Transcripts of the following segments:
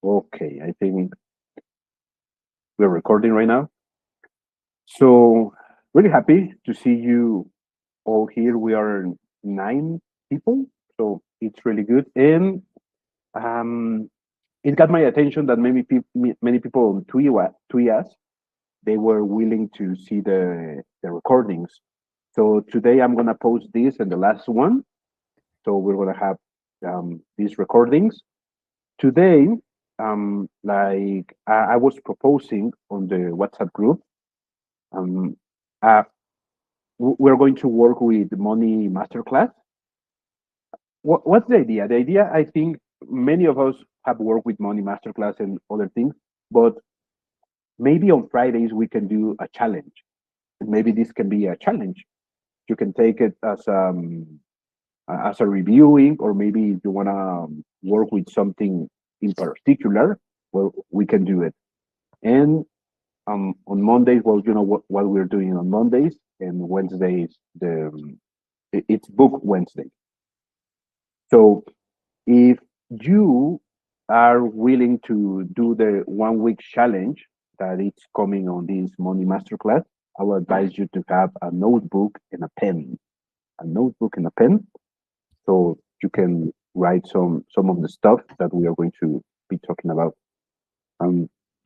Okay, I think we're recording right now. So, really happy to see you all here. We are 9 people, so it's really good. And um, it got my attention that many people on Tweet they were willing to see the recordings. So today I'm gonna post this and the last one. So we're gonna have these recordings today. I was proposing on the WhatsApp group. Um, uh, we're going to work with money masterclass. What's the idea? The idea, I think, many of us have worked with money masterclass and other things, but maybe on Fridays we can do a challenge. And maybe this can be a challenge. You can take it as a reviewing, or maybe if you want to work with something in particular, well, we can do it. And on Mondays, well, you know what we're doing on Mondays, and Wednesdays, it's book Wednesday. So if you are willing to do the 1 week challenge that is coming on this money masterclass, I will advise you to have a notebook and a pen. A notebook and a pen, so you can write some of the stuff that we are going to be talking about.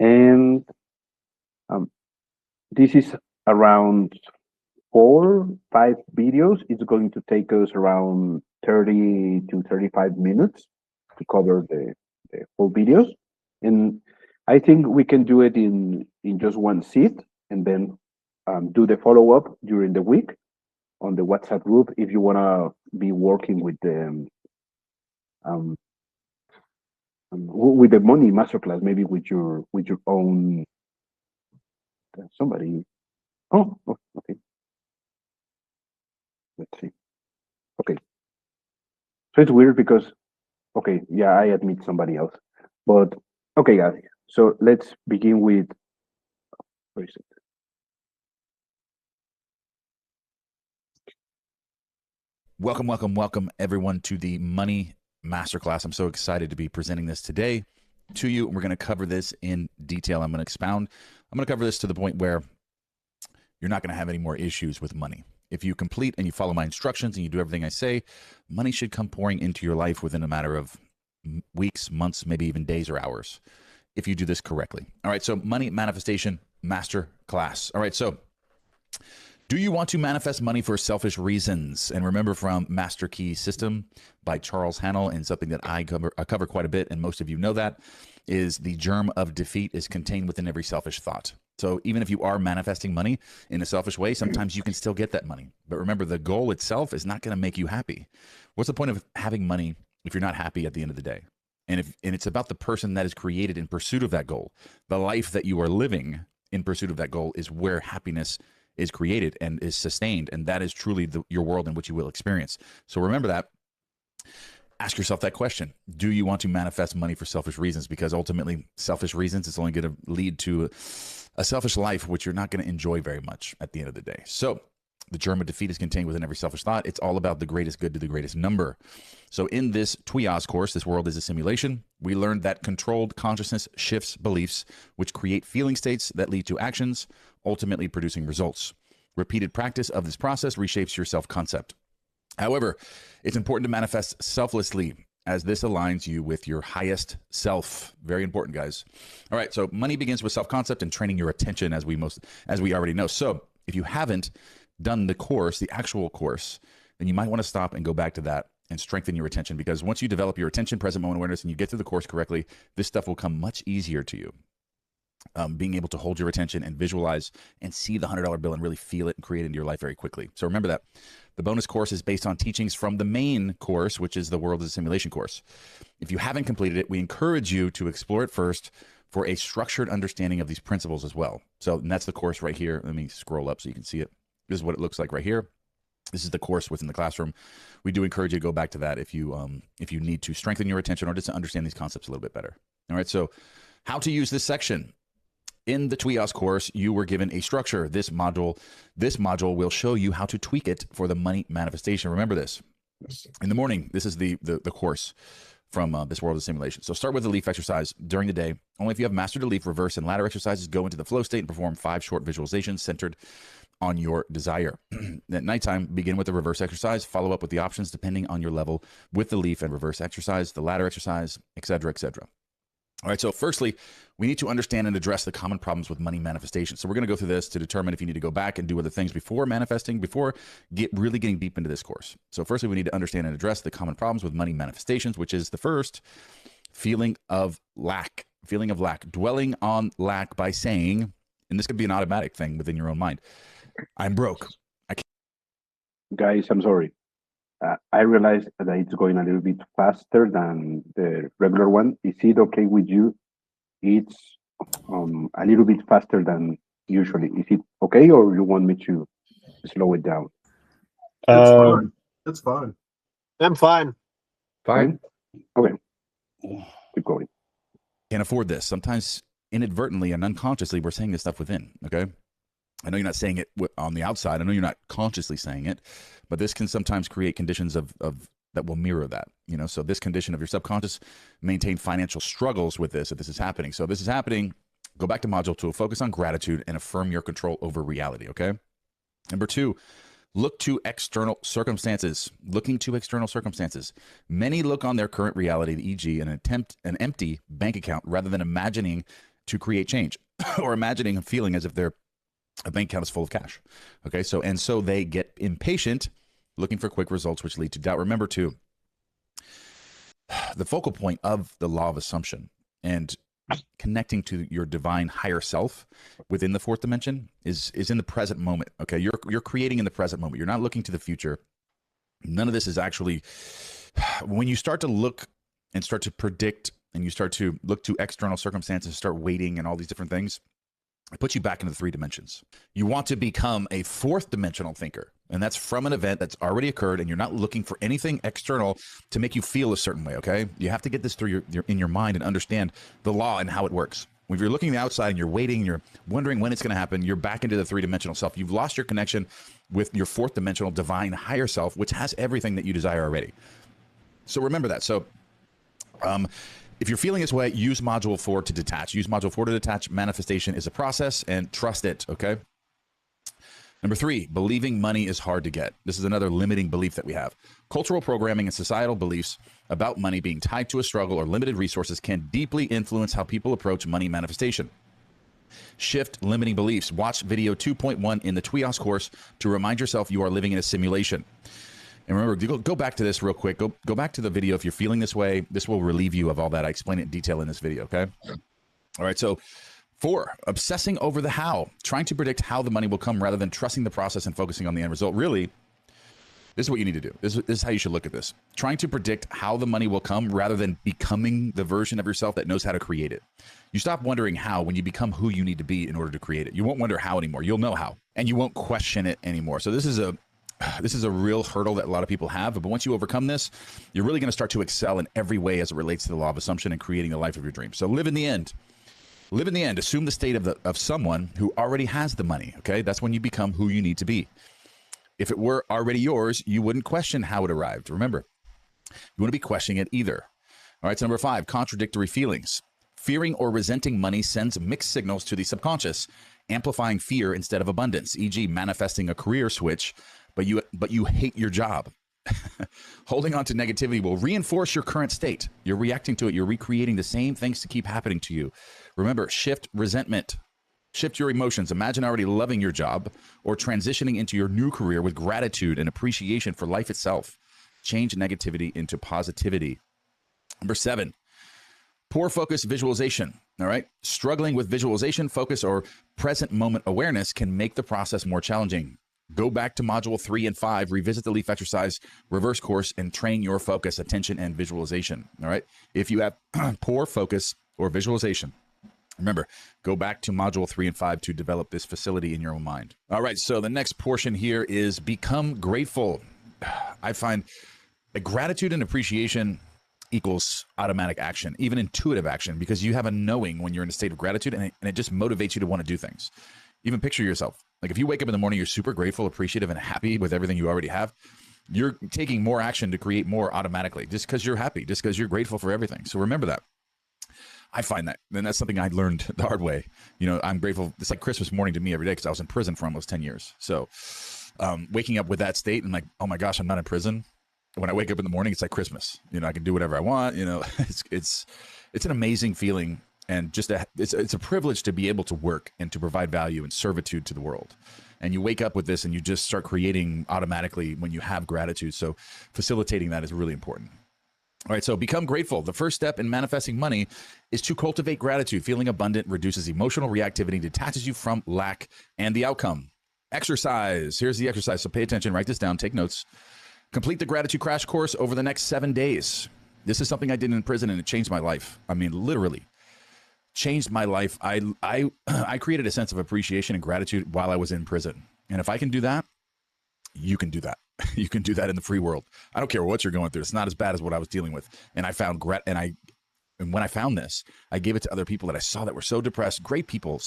And this is around 4, 5 videos. It's going to take us around 30 to 35 minutes to cover the full videos. And I think we can do it in just one sit, and then do the follow up during the week on the WhatsApp group if you want to be working um, with the money masterclass, maybe with your own somebody. Oh, okay. Let's see. Okay, so it's weird because okay, yeah, I admit somebody else, but okay, guys. So let's begin with. Where is it? Welcome, everyone, to the Money Masterclass. I'm so excited to be presenting this today to you. We're going to cover this in detail. I'm going to expound. I'm going to cover this to the point where you're not going to have any more issues with money. If you complete and you follow my instructions and you do everything I say, money should come pouring into your life within a matter of weeks, months, maybe even days or hours, if you do this correctly. All right, so Money Manifestation Masterclass. All right, so do you want to manifest money for selfish reasons? And remember, from Master Key System by Charles Hannell, and something that I cover quite a bit, and most of you know that, is the germ of defeat is contained within every selfish thought. So even if you are manifesting money in a selfish way, sometimes you can still get that money. But remember, the goal itself is not going to make you happy. What's the point of having money if you're not happy at the end of the day? And it's about the person that is created in pursuit of that goal. The life that you are living in pursuit of that goal is where happiness is created and is sustained, and that is truly your world in which you will experience. So remember that. Ask yourself that question. Do you want to manifest money for selfish reasons? Because ultimately, selfish reasons, it's only going to lead to a selfish life, which you're not going to enjoy very much at the end of the day. So the germ of defeat is contained within every selfish thought. It's all about the greatest good to the greatest number. So in this Tweez course, This World is a Simulation, we learned that controlled consciousness shifts beliefs, which create feeling states that lead to actions, ultimately producing results. Repeated practice of this process reshapes your self-concept. However, it's important to manifest selflessly, as this aligns you with your highest self. Very important, guys. All right, so money begins with self-concept and training your attention, as we already know. So if you haven't done the course, the actual course, then you might want to stop and go back to that and strengthen your attention, because once you develop your attention, present moment awareness, and you get through the course correctly, this stuff will come much easier to you. Being able to hold your attention and visualize and see the $100 bill and really feel it and create it into your life very quickly. So remember that. The bonus course is based on teachings from the main course, which is the World is a Simulation course. If you haven't completed it, we encourage you to explore it first for a structured understanding of these principles as well. So, and that's the course right here. Let me scroll up so you can see it. This is what it looks like right here. This is the course within the classroom. We do encourage you to go back to that if you need to strengthen your attention or just to understand these concepts a little bit better. All right, so how to use this section. In the Tweez course, you were given a structure. This module will show you how to tweak it for the money manifestation. Remember this. In the morning, this is the course. from this world of simulation. So start with the leaf exercise during the day. Only if you have mastered the leaf, reverse, and ladder exercises, go into the flow state and perform 5 short visualizations centered on your desire. At nighttime, begin with the reverse exercise, follow up with the options depending on your level with the leaf and reverse exercise, the ladder exercise, etc., etc. All right, so firstly, we need to understand and address the common problems with money manifestation. So we're going to go through this to determine if you need to go back and do other things before manifesting, before really getting deep into this course. So firstly, we need to understand and address the common problems with money manifestations, which is the first, feeling of lack. Feeling of lack, dwelling on lack by saying, and this could be an automatic thing within your own mind, I'm broke. Guys, I'm sorry. I realized that it's going a little bit faster than the regular one. Is it okay with you? It's a little bit faster than usually. Is it okay, or you want me to slow it down? It's fine. It's fine. I'm fine. Fine. Okay. Keep going. Can't afford this. Sometimes inadvertently and unconsciously, we're saying this stuff within, okay? I know you're not saying it on the outside. I know you're not consciously saying it, but this can sometimes create conditions of that will mirror that, you know? So this condition of your subconscious maintain financial struggles with this if this is happening. So if this is happening, go back to module 2, focus on gratitude and affirm your control over reality, okay? Number 2, look to external circumstances. Looking to external circumstances. Many look on their current reality, e.g. an empty bank account, rather than imagining to create change or imagining and feeling as if their bank account is full of cash. Okay, so they get impatient, looking for quick results, which lead to doubt. Remember, too, the focal point of the law of assumption and connecting to your divine higher self within the fourth dimension is in the present moment. Okay, you're creating in the present moment. You're not looking to the future. None of this is actually, when you start to look and start to predict and you start to look to external circumstances, start waiting and all these different things, it puts you back into the 3 dimensions. You want to become a 4th dimensional thinker, and that's from an event that's already occurred, and you're not looking for anything external to make you feel a certain way, okay? You have to get this through in your mind and understand the law and how it works. When you're looking outside and you're waiting, you're wondering when it's going to happen, you're back into the 3-dimensional self. You've lost your connection with your 4th dimensional divine higher self, which has everything that you desire already. So remember that. So if you're feeling this way, use module 4 to detach. Use module 4 to detach. Manifestation is a process, and trust it, okay? Number 3, believing money is hard to get. This is another limiting belief that we have. Cultural programming and societal beliefs about money being tied to a struggle or limited resources can deeply influence how people approach money manifestation. Shift limiting beliefs. Watch video 2.1 in the TWIOS course to remind yourself you are living in a simulation. And remember, go back to this real quick. Go back to the video if you're feeling this way. This will relieve you of all that. I explain it in detail in this video, okay? All right, so 4, obsessing over the how. Trying to predict how the money will come rather than trusting the process and focusing on the end result. Really, this is what you need to do. This is how you should look at this. Trying to predict how the money will come rather than becoming the version of yourself that knows how to create it. You stop wondering how when you become who you need to be in order to create it. You won't wonder how anymore. You'll know how, and you won't question it anymore. So this is a real hurdle that a lot of people have, but once you overcome this, you're really going to start to excel in every way as it relates to the law of assumption and creating the life of your dreams. So live in the end. Live in the end. Assume the state of someone who already has the money, okay? That's when you become who you need to be. If it were already yours, you wouldn't question how it arrived. Remember, you wouldn't be questioning it either. All right, so number 5, contradictory feelings. Fearing or resenting money sends mixed signals to the subconscious, amplifying fear instead of abundance, e.g. manifesting a career switch, but you hate your job. Holding on to negativity will reinforce your current state. You're reacting to it. You're recreating the same things to keep happening to you. Remember, shift resentment. Shift your emotions. Imagine already loving your job or transitioning into your new career with gratitude and appreciation for life itself. Change negativity into positivity. Number 7, poor focus visualization. All right. Struggling with visualization, focus, or present moment awareness can make the process more challenging. Go back to module 3 and 5, revisit the leaf exercise, reverse course, and train your focus, attention, and visualization. All right. If you have poor focus or visualization, remember, go back to module 3 and 5 to develop this facility in your own mind. All right. So the next portion here is become grateful. I find that gratitude and appreciation equals automatic action, even intuitive action, because you have a knowing when you're in a state of gratitude, and it just motivates you to want to do things. Even picture yourself. Like if you wake up in the morning, you're super grateful, appreciative, and happy with everything you already have. you're taking more action to create more automatically just because you're happy, just because you're grateful for everything. So remember that. I find that, and that's something I learned the hard way. I'm grateful. It's like Christmas morning to me every day because I was in prison for almost 10 years. So waking up with that state and like, oh my gosh, I'm not in prison. When I wake up in the morning, it's like Christmas. I can do whatever I want. It's an amazing feeling, and just it's a privilege to be able to work and to provide value and servitude to the world. And you wake up with this, and you just start creating automatically when you have gratitude. So facilitating that is really important. All right, so become grateful. The first step in manifesting money is to cultivate gratitude. Feeling abundant reduces emotional reactivity, detaches you from lack and the outcome. Exercise. Here's the exercise. So pay attention, write this down, take notes. Complete the gratitude crash course over the next 7 days. This is something I did in prison, and it changed my life. I mean, literally changed my life. I created a sense of appreciation and gratitude while I was in prison. And if I can do that, you can do that. You can do that in the free world. I don't care what you're going through. It's not as bad as what I was dealing with. And I found and when I found this, I gave it to other people that I saw that were so depressed. Great people.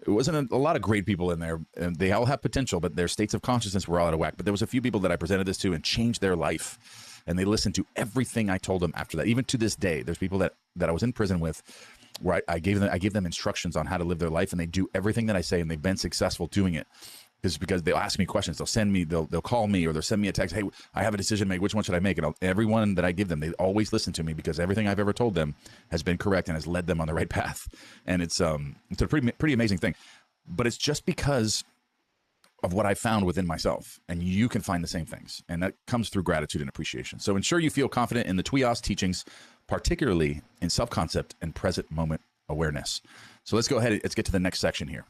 It wasn't a lot of great people in there, and they all have potential, but their states of consciousness were all out of whack. But there was a few people that I presented this to and changed their life, and they listened to everything I told them after that. Even to this day, there's people that I was in prison with, where I gave them instructions on how to live their life, and they do everything that I say, and they've been successful doing it. Is because they'll ask me questions. They'll call me, or they'll send me a text. Hey, I have a decision to make. Which one should I make? And everyone that I give them, they always listen to me because everything I've ever told them has been correct and has led them on the right path. And it's a pretty amazing thing. But it's just because of what I found within myself, and you can find the same things, and that comes through gratitude and appreciation. So ensure you feel confident in the Tuyas teachings, particularly in self-concept and present moment awareness. So let's go ahead. Let's get to the next section here.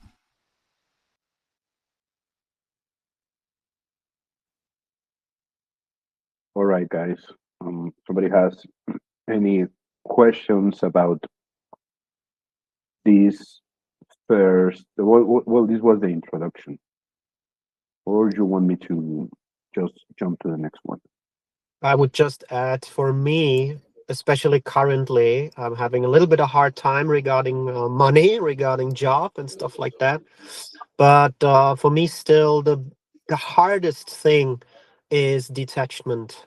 All right, guys. Somebody has any questions about this first? Well, this was the introduction. Or do you want me to just jump to the next one? I would just add, for me, especially currently, I'm having a little bit of hard time regarding money, regarding job and stuff like that. But for me, still, the hardest thing is detachment.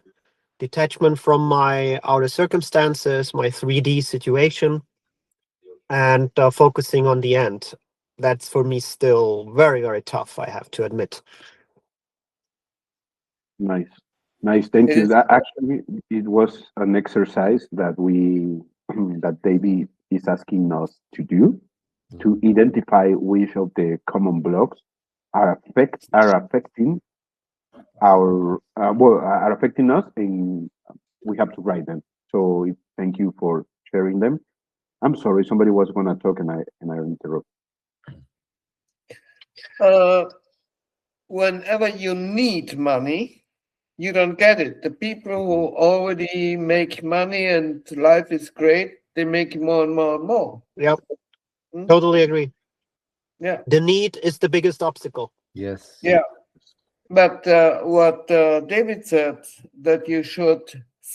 Detachment from my outer circumstances, my 3D situation, and focusing on the end. That's for me still very, very tough, I have to admit. Nice. Thank you. That actually, it was an exercise that that David is asking us to do, to identify which of the common blocks are affecting are affecting us, and we have to write them. So thank you for sharing them. I'm sorry, somebody was going to talk and I interrupted. Whenever you need money, you don't get it. The people who already make money and life is great, they make more and more and more. Yep. Totally agree. Yeah. The need is the biggest obstacle. Yes. Yeah. But what David said, that you should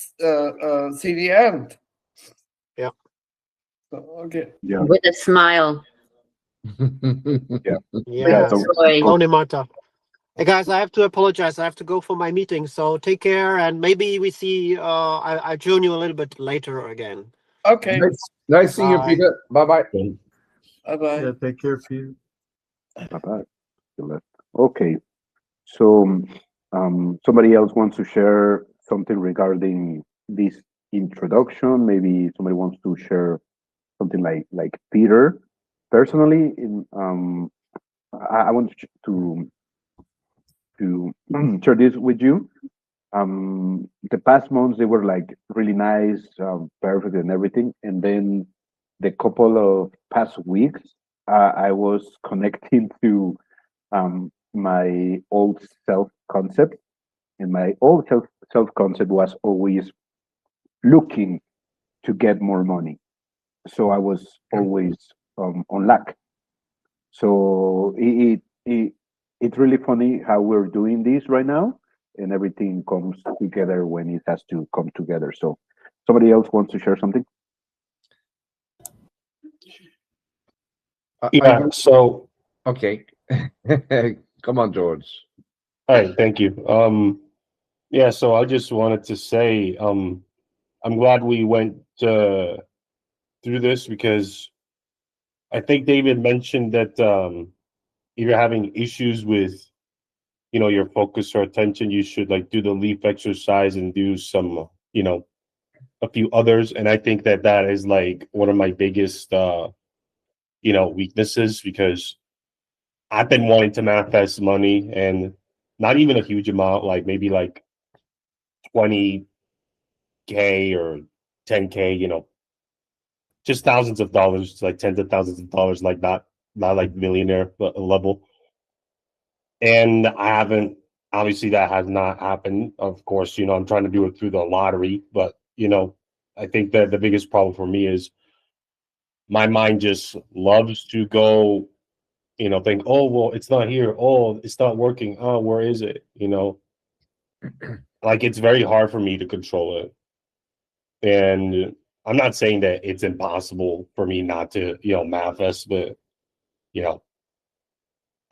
see the end. Yeah. So, okay. Yeah. With a smile. Yeah. Joy. Only Marta. Hey guys, I have to apologize. I have to go for my meeting. So take care, and maybe we see. I join you a little bit later again. Okay. Nice seeing you, Peter. Bye-bye. Bye-bye. Yeah, take care, Peter. Bye-bye. Okay. So somebody else wants to share something regarding this introduction. Maybe somebody wants to share something like Peter. Personally, I want to share this with you. The past months they were like really nice, perfect, and everything. And then the couple of past weeks, I was connecting to my old self concept, and my old self concept was always looking to get more money. So I was always on lack. So it's really funny how we're doing this right now, and everything comes together when it has to come together. So somebody else wants to share something? Yeah, so Okay. Come on, George. all right, thank you. Yeah, so I just wanted to say, I'm glad we went through this because I think David mentioned that if you're having issues with, your focus or attention, you should like do the leaf exercise and do some, a few others. And I think that that is like one of my biggest, weaknesses because I've been wanting to manifest money and not even a huge amount, like maybe like 20K or 10K, just thousands of dollars, like tens of thousands of dollars, like not like millionaire level. And I haven't, obviously that has not happened. Of course, I'm trying to do it through the lottery, but I think that the biggest problem for me is my mind just loves to go, think, oh well, it's not here. Oh, it's not working. Oh, where is it? Like it's very hard for me to control it. And I'm not saying that it's impossible for me not to, manifest, but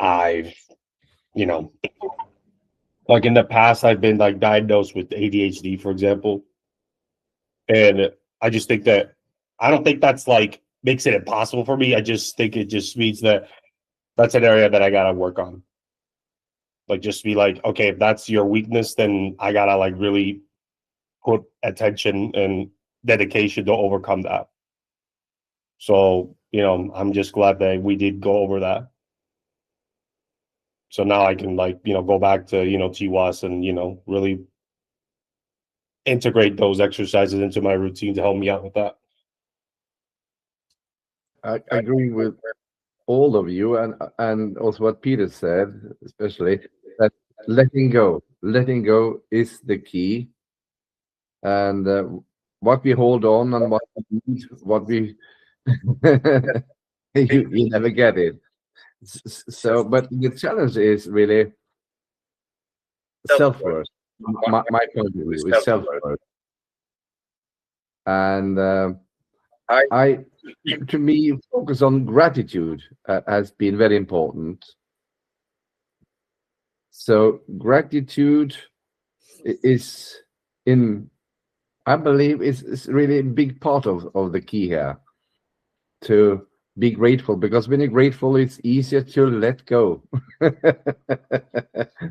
I've, you know, like in the past, I've been like diagnosed with ADHD, for example. And I just think that I don't think that's like makes it impossible for me. I just think it just means that that's an area that I gotta work on. Like just be like, okay, if that's your weakness, then I gotta like really put attention and dedication to overcome that. So, I'm just glad that we did go over that. So now I can like, go back to, TWAS and, really integrate those exercises into my routine to help me out with that. I agree with all of you, and also what Peter said, especially that letting go is the key, and what we hold on and what we need, what we you never get it. So, but the challenge is really self-worth. My point of view is self-worth, and I, to me, focus on gratitude has been very important. So gratitude is I believe is really a big part of the key here, to be grateful, because when you're grateful, it's easier to let go,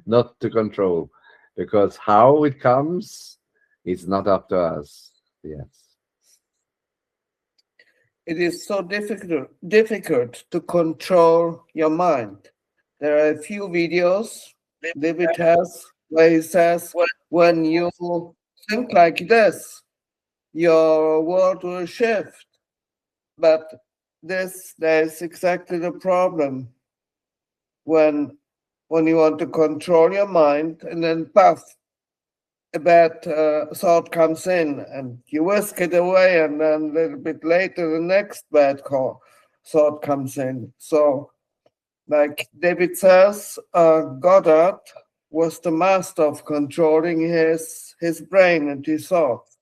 not to control, because how it comes, it's not up to us. Yes. It is so difficult to control your mind. There are a few videos David has where he says, when you think like this, your world will shift. But there's exactly the problem. When you want to control your mind, and then puff, a bad thought comes in, and you whisk it away, and then a little bit later, the next bad thought comes in. So, like David says, Goddard was the master of controlling his brain and his thoughts.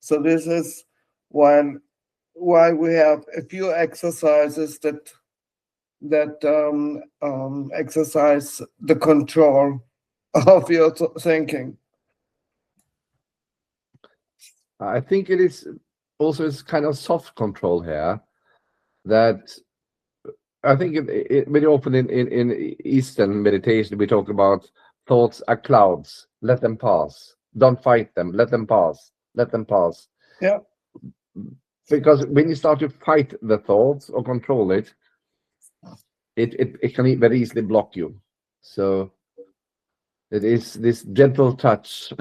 So this is why we have a few exercises that exercise the control of your thinking. I think it is also is kind of soft control here, that I think very often in Eastern meditation we talk about thoughts are clouds, let them pass, don't fight them, let them pass, let them pass. Yeah. Because when you start to fight the thoughts or control it, it can very easily block you. So it is this gentle touch.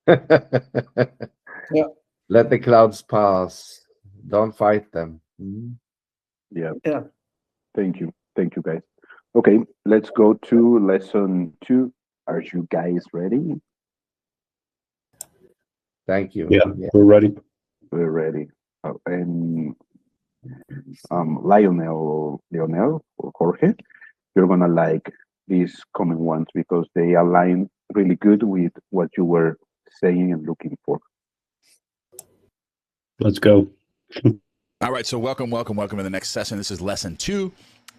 Yeah. Let the clouds pass. Don't fight them. Yeah. Yeah. Thank you, guys. Okay, let's go to lesson 2. Are you guys ready? Thank you. Yeah, we're ready. We're ready. And Lionel or Jorge, you're gonna like these coming ones because they align really good with what you were saying and looking for. Let's go. All right, so welcome to the next session. This is lesson 2,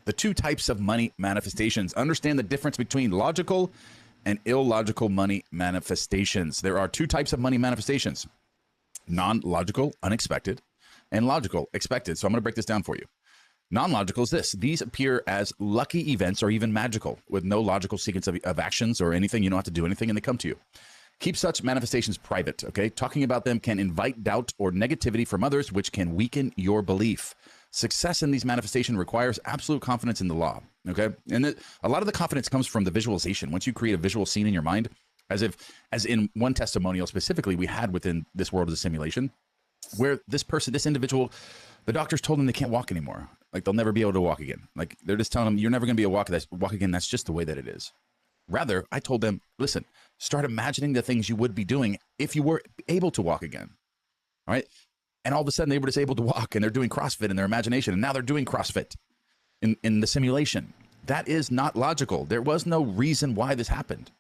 the 2 types of money manifestations. Understand the difference between logical and illogical money manifestations. There are two types of money manifestations: non-logical, unexpected, and logical, expected. So I'm going to break this down for you. Non-logical is this: these appear as lucky events or even magical, with no logical sequence of actions or anything. You don't have to do anything, and they come to you. Keep such manifestations private, okay? Talking about them can invite doubt or negativity from others, which can weaken your belief. Success in these manifestations requires absolute confidence in the law, okay? And a lot of the confidence comes from the visualization. Once you create a visual scene in your mind, as in one testimonial specifically we had within this world of the simulation, where this individual, the doctors told them they can't walk anymore. Like, they'll never be able to walk again. Like, they're just telling them, you're never going to be able to walk again. That's just the way that it is. Rather, I told them, listen, start imagining the things you would be doing if you were able to walk again. All right. And all of a sudden they were just able to walk, and they're doing CrossFit in their imagination. And now they're doing CrossFit in the simulation. That is not logical. There was no reason why this happened.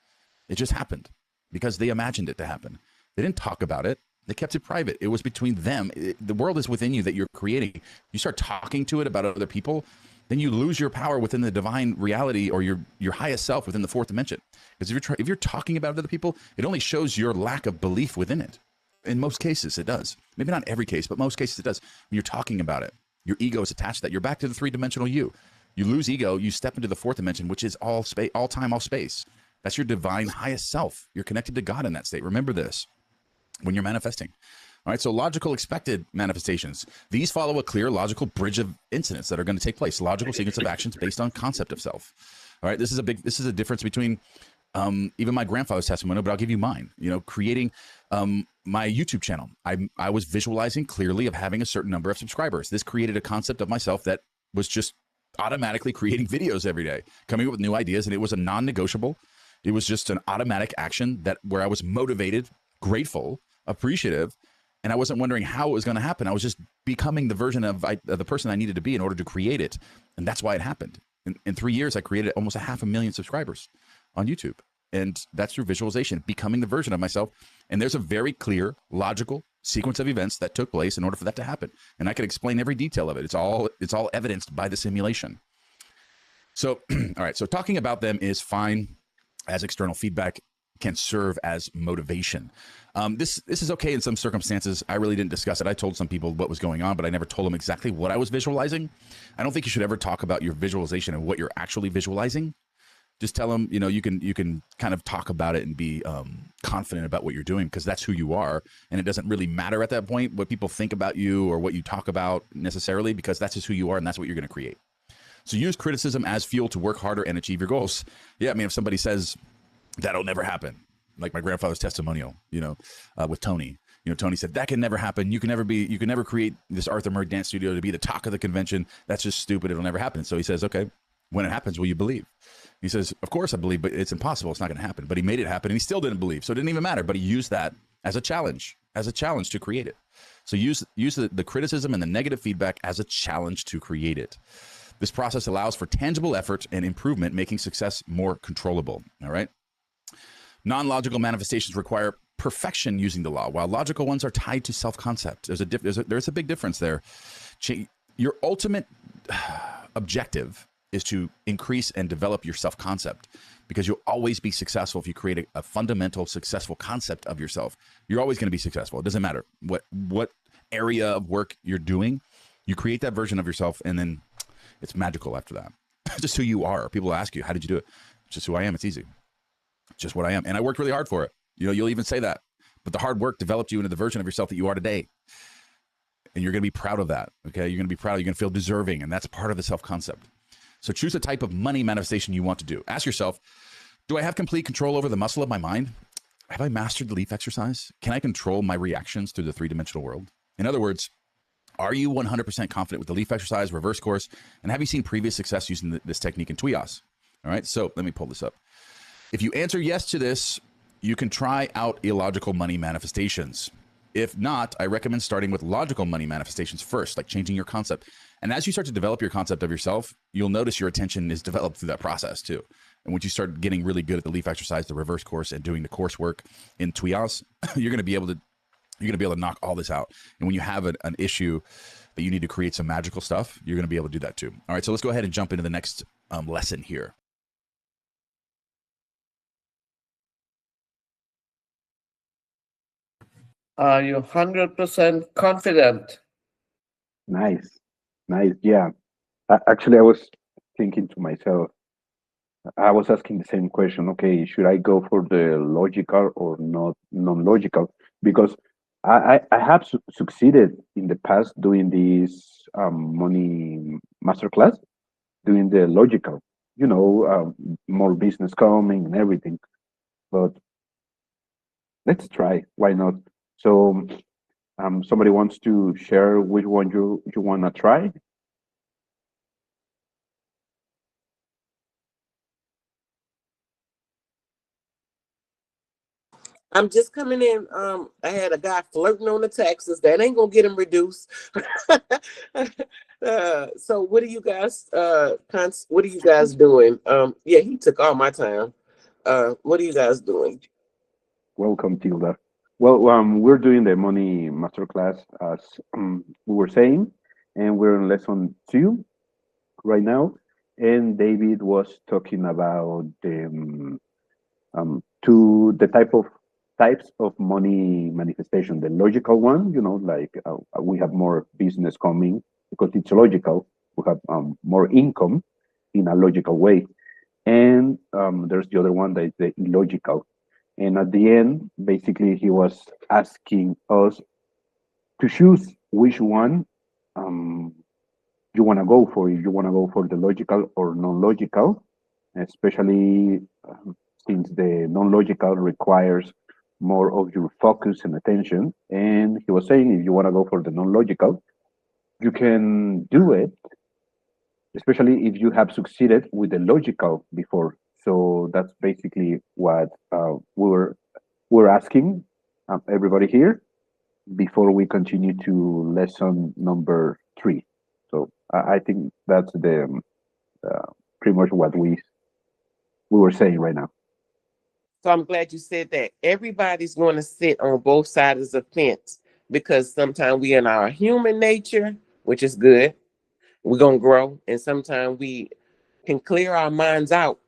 It just happened because they imagined it to happen. They didn't talk about it. They kept it private. It was between them. The world is within you that you're creating. You start talking to it about other people, then you lose your power within the divine reality or your highest self within the fourth dimension. Because if you're talking about other people, it only shows your lack of belief within it. In most cases, it does. Maybe not every case, but most cases it does. When you're talking about it, your ego is attached to that. You're back to the three-dimensional you. You lose ego, you step into the fourth dimension, which is all space, all time, all space. That's your divine highest self. You're connected to God in that state. Remember this when you're manifesting. All right, so logical expected manifestations. These follow a clear logical bridge of incidents that are going to take place. Logical sequence of actions based on concept of self. All right, this is a difference between even my grandfather's testimony, but I'll give you mine. You know, creating my YouTube channel. I was visualizing clearly of having a certain number of subscribers. This created a concept of myself that was just automatically creating videos every day, coming up with new ideas, and it was a non-negotiable. It was just an automatic action where I was motivated, grateful, appreciative, and I wasn't wondering how it was going to happen. I was just becoming the version of the person I needed to be in order to create it. And that's why it happened. In 3 years, I created almost 500,000 subscribers on YouTube. And that's through visualization, becoming the version of myself. And there's a very clear, logical sequence of events that took place in order for that to happen. And I could explain every detail of it. It's all evidenced by the simulation. So, all right. So talking about them is fine, as external feedback can serve as motivation. This is okay in some circumstances. I really didn't discuss it. I told some people what was going on, but I never told them exactly what I was visualizing. I don't think you should ever talk about your visualization and what you're actually visualizing. Just tell them, you know, you can kind of talk about it and be confident about what you're doing, because that's who you are. And it doesn't really matter at that point what people think about you or what you talk about necessarily, because that's just who you are and that's what you're going to create. So use criticism as fuel to work harder and achieve your goals. Yeah, I mean, if somebody says that'll never happen, like my grandfather's testimonial, you know, with Tony. You know, Tony said that can never happen. You can never create this Arthur Murray dance studio to be the talk of the convention. That's just stupid. It'll never happen. So he says, okay, when it happens, will you believe? He says, of course I believe, but it's impossible. It's not going to happen. But he made it happen, and he still didn't believe. So it didn't even matter. But he used that as a challenge to create it. So use the criticism and the negative feedback as a challenge to create it. This process allows for tangible effort and improvement, making success more controllable. All right. Non-logical manifestations require perfection using the law, while logical ones are tied to self-concept. There's a big difference there. Your ultimate objective is to increase and develop your self-concept, because you'll always be successful if you create a fundamental, successful concept of yourself. You're always going to be successful. It doesn't matter what area of work you're doing. You create that version of yourself, and then it's magical after that. It's just who you are. People ask you, how did you do it? It's just who I am. It's easy. It's just what I am. And I worked really hard for it. You know, you'll even say that. But the hard work developed you into the version of yourself that you are today. And you're going to be proud of that. Okay. You're going to be proud. You're going to feel deserving. And that's part of the self-concept. So choose a type of money manifestation you want to do. Ask yourself, do I have complete control over the muscle of my mind? Have I mastered the leaf exercise? Can I control my reactions through the three-dimensional world? In other words, are you 100% confident with the leaf exercise, reverse course? And have you seen previous success using this technique in Tuyas? All right. So let me pull this up. If you answer yes to this, you can try out illogical money manifestations. If not, I recommend starting with logical money manifestations first, like changing your concept. And as you start to develop your concept of yourself, you'll notice your attention is developed through that process too. And once you start getting really good at the leaf exercise, the reverse course, and doing the coursework in Tuyas, you're going to be able to knock all this out. And when you have an issue that you need to create some magical stuff, you're going to be able to do that too. All right, so let's go ahead and jump into the next lesson here. Are you 100% confident? Nice, nice. Yeah. Actually, I was thinking to myself, I was asking the same question. Okay, should I go for the logical or not non-logical? Because I have succeeded in the past doing this money masterclass, doing the logical, more business coming and everything. But let's try. Why not? So, somebody wants to share which one you want to try? I'm just coming in. I had a guy flirting on the taxes. That ain't gonna get him reduced. So what are you guys what are you guys doing? Yeah, he took all my time. What are you guys doing? Welcome, Tilda. Well, we're doing the money masterclass as we were saying, and we're in lesson 2 right now. And David was talking about the types of money manifestation. The logical one, like we have more business coming because it's logical. We have more income in a logical way, and there's the other one that is the illogical. And at the end, basically, he was asking us to choose which one um, you want to go for. If you want to go for the logical or non-logical, especially since the non-logical requires more of your focus and attention. And he was saying, if you want to go for the non-logical, you can do it, especially if you have succeeded with the logical before. So that's basically what we're asking everybody here before we continue to lesson number 3. So I think that's the pretty much what we were saying right now. So I'm glad you said that. Everybody's going to sit on both sides of the fence because sometimes we in our human nature, which is good. We're gonna grow, and sometimes we can clear our minds out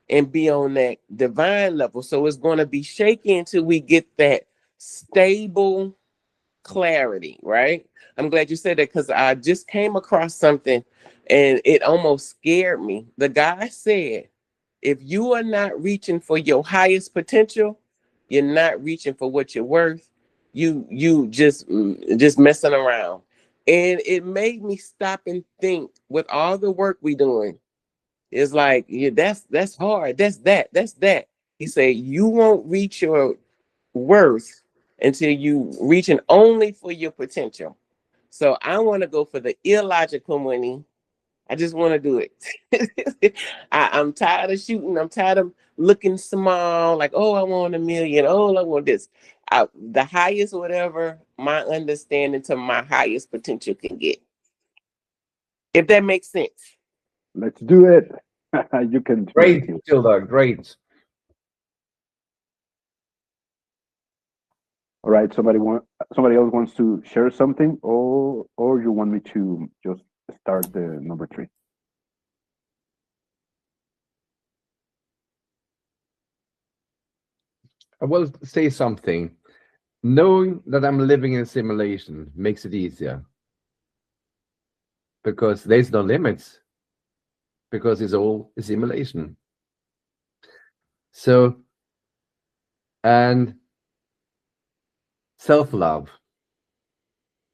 and be on that divine level. So it's going to be shaky until we get that stable clarity, right? I'm glad you said that because I just came across something and it almost scared me. The guy said, if you are not reaching for your highest potential, you're not reaching for what you're worth. You just messing around. And it made me stop and think with all the work we doing. It's like, yeah, that's hard. That's that. He said, you won't reach your worth until you reaching only for your potential. So I want to go for the illogical money. I just want to do it. I'm tired of shooting. I'm tired of looking small. Like, oh, I want 1 million. Oh, I want this. The highest, whatever my understanding to my highest potential can get. If that makes sense. Let's do it. You can do it, Great, Till. Tilda. Great. All right. Somebody else wants to share something, or you want me to just start the number 3? I will say something. Knowing that I'm living in a simulation makes it easier because there's no limits because it's all a simulation. So, and self-love,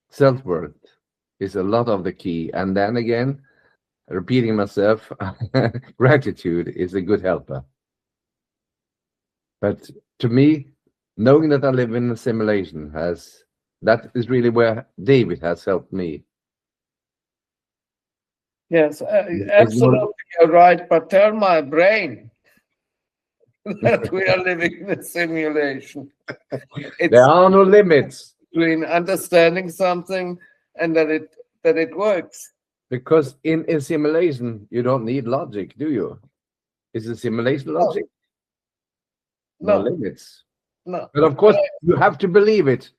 self-worth is a lot of the key. And then again, repeating myself, gratitude is a good helper. But to me, knowing that I live in a simulation that is really where David has helped me. Yes, It's absolutely, you're right. But tell my brain that we are living in a simulation. It's there are no limits between understanding something and that it works. because in a simulation you don't need logic, do you? Is a simulation logic? No No, limits. no. But of course, you have to believe it.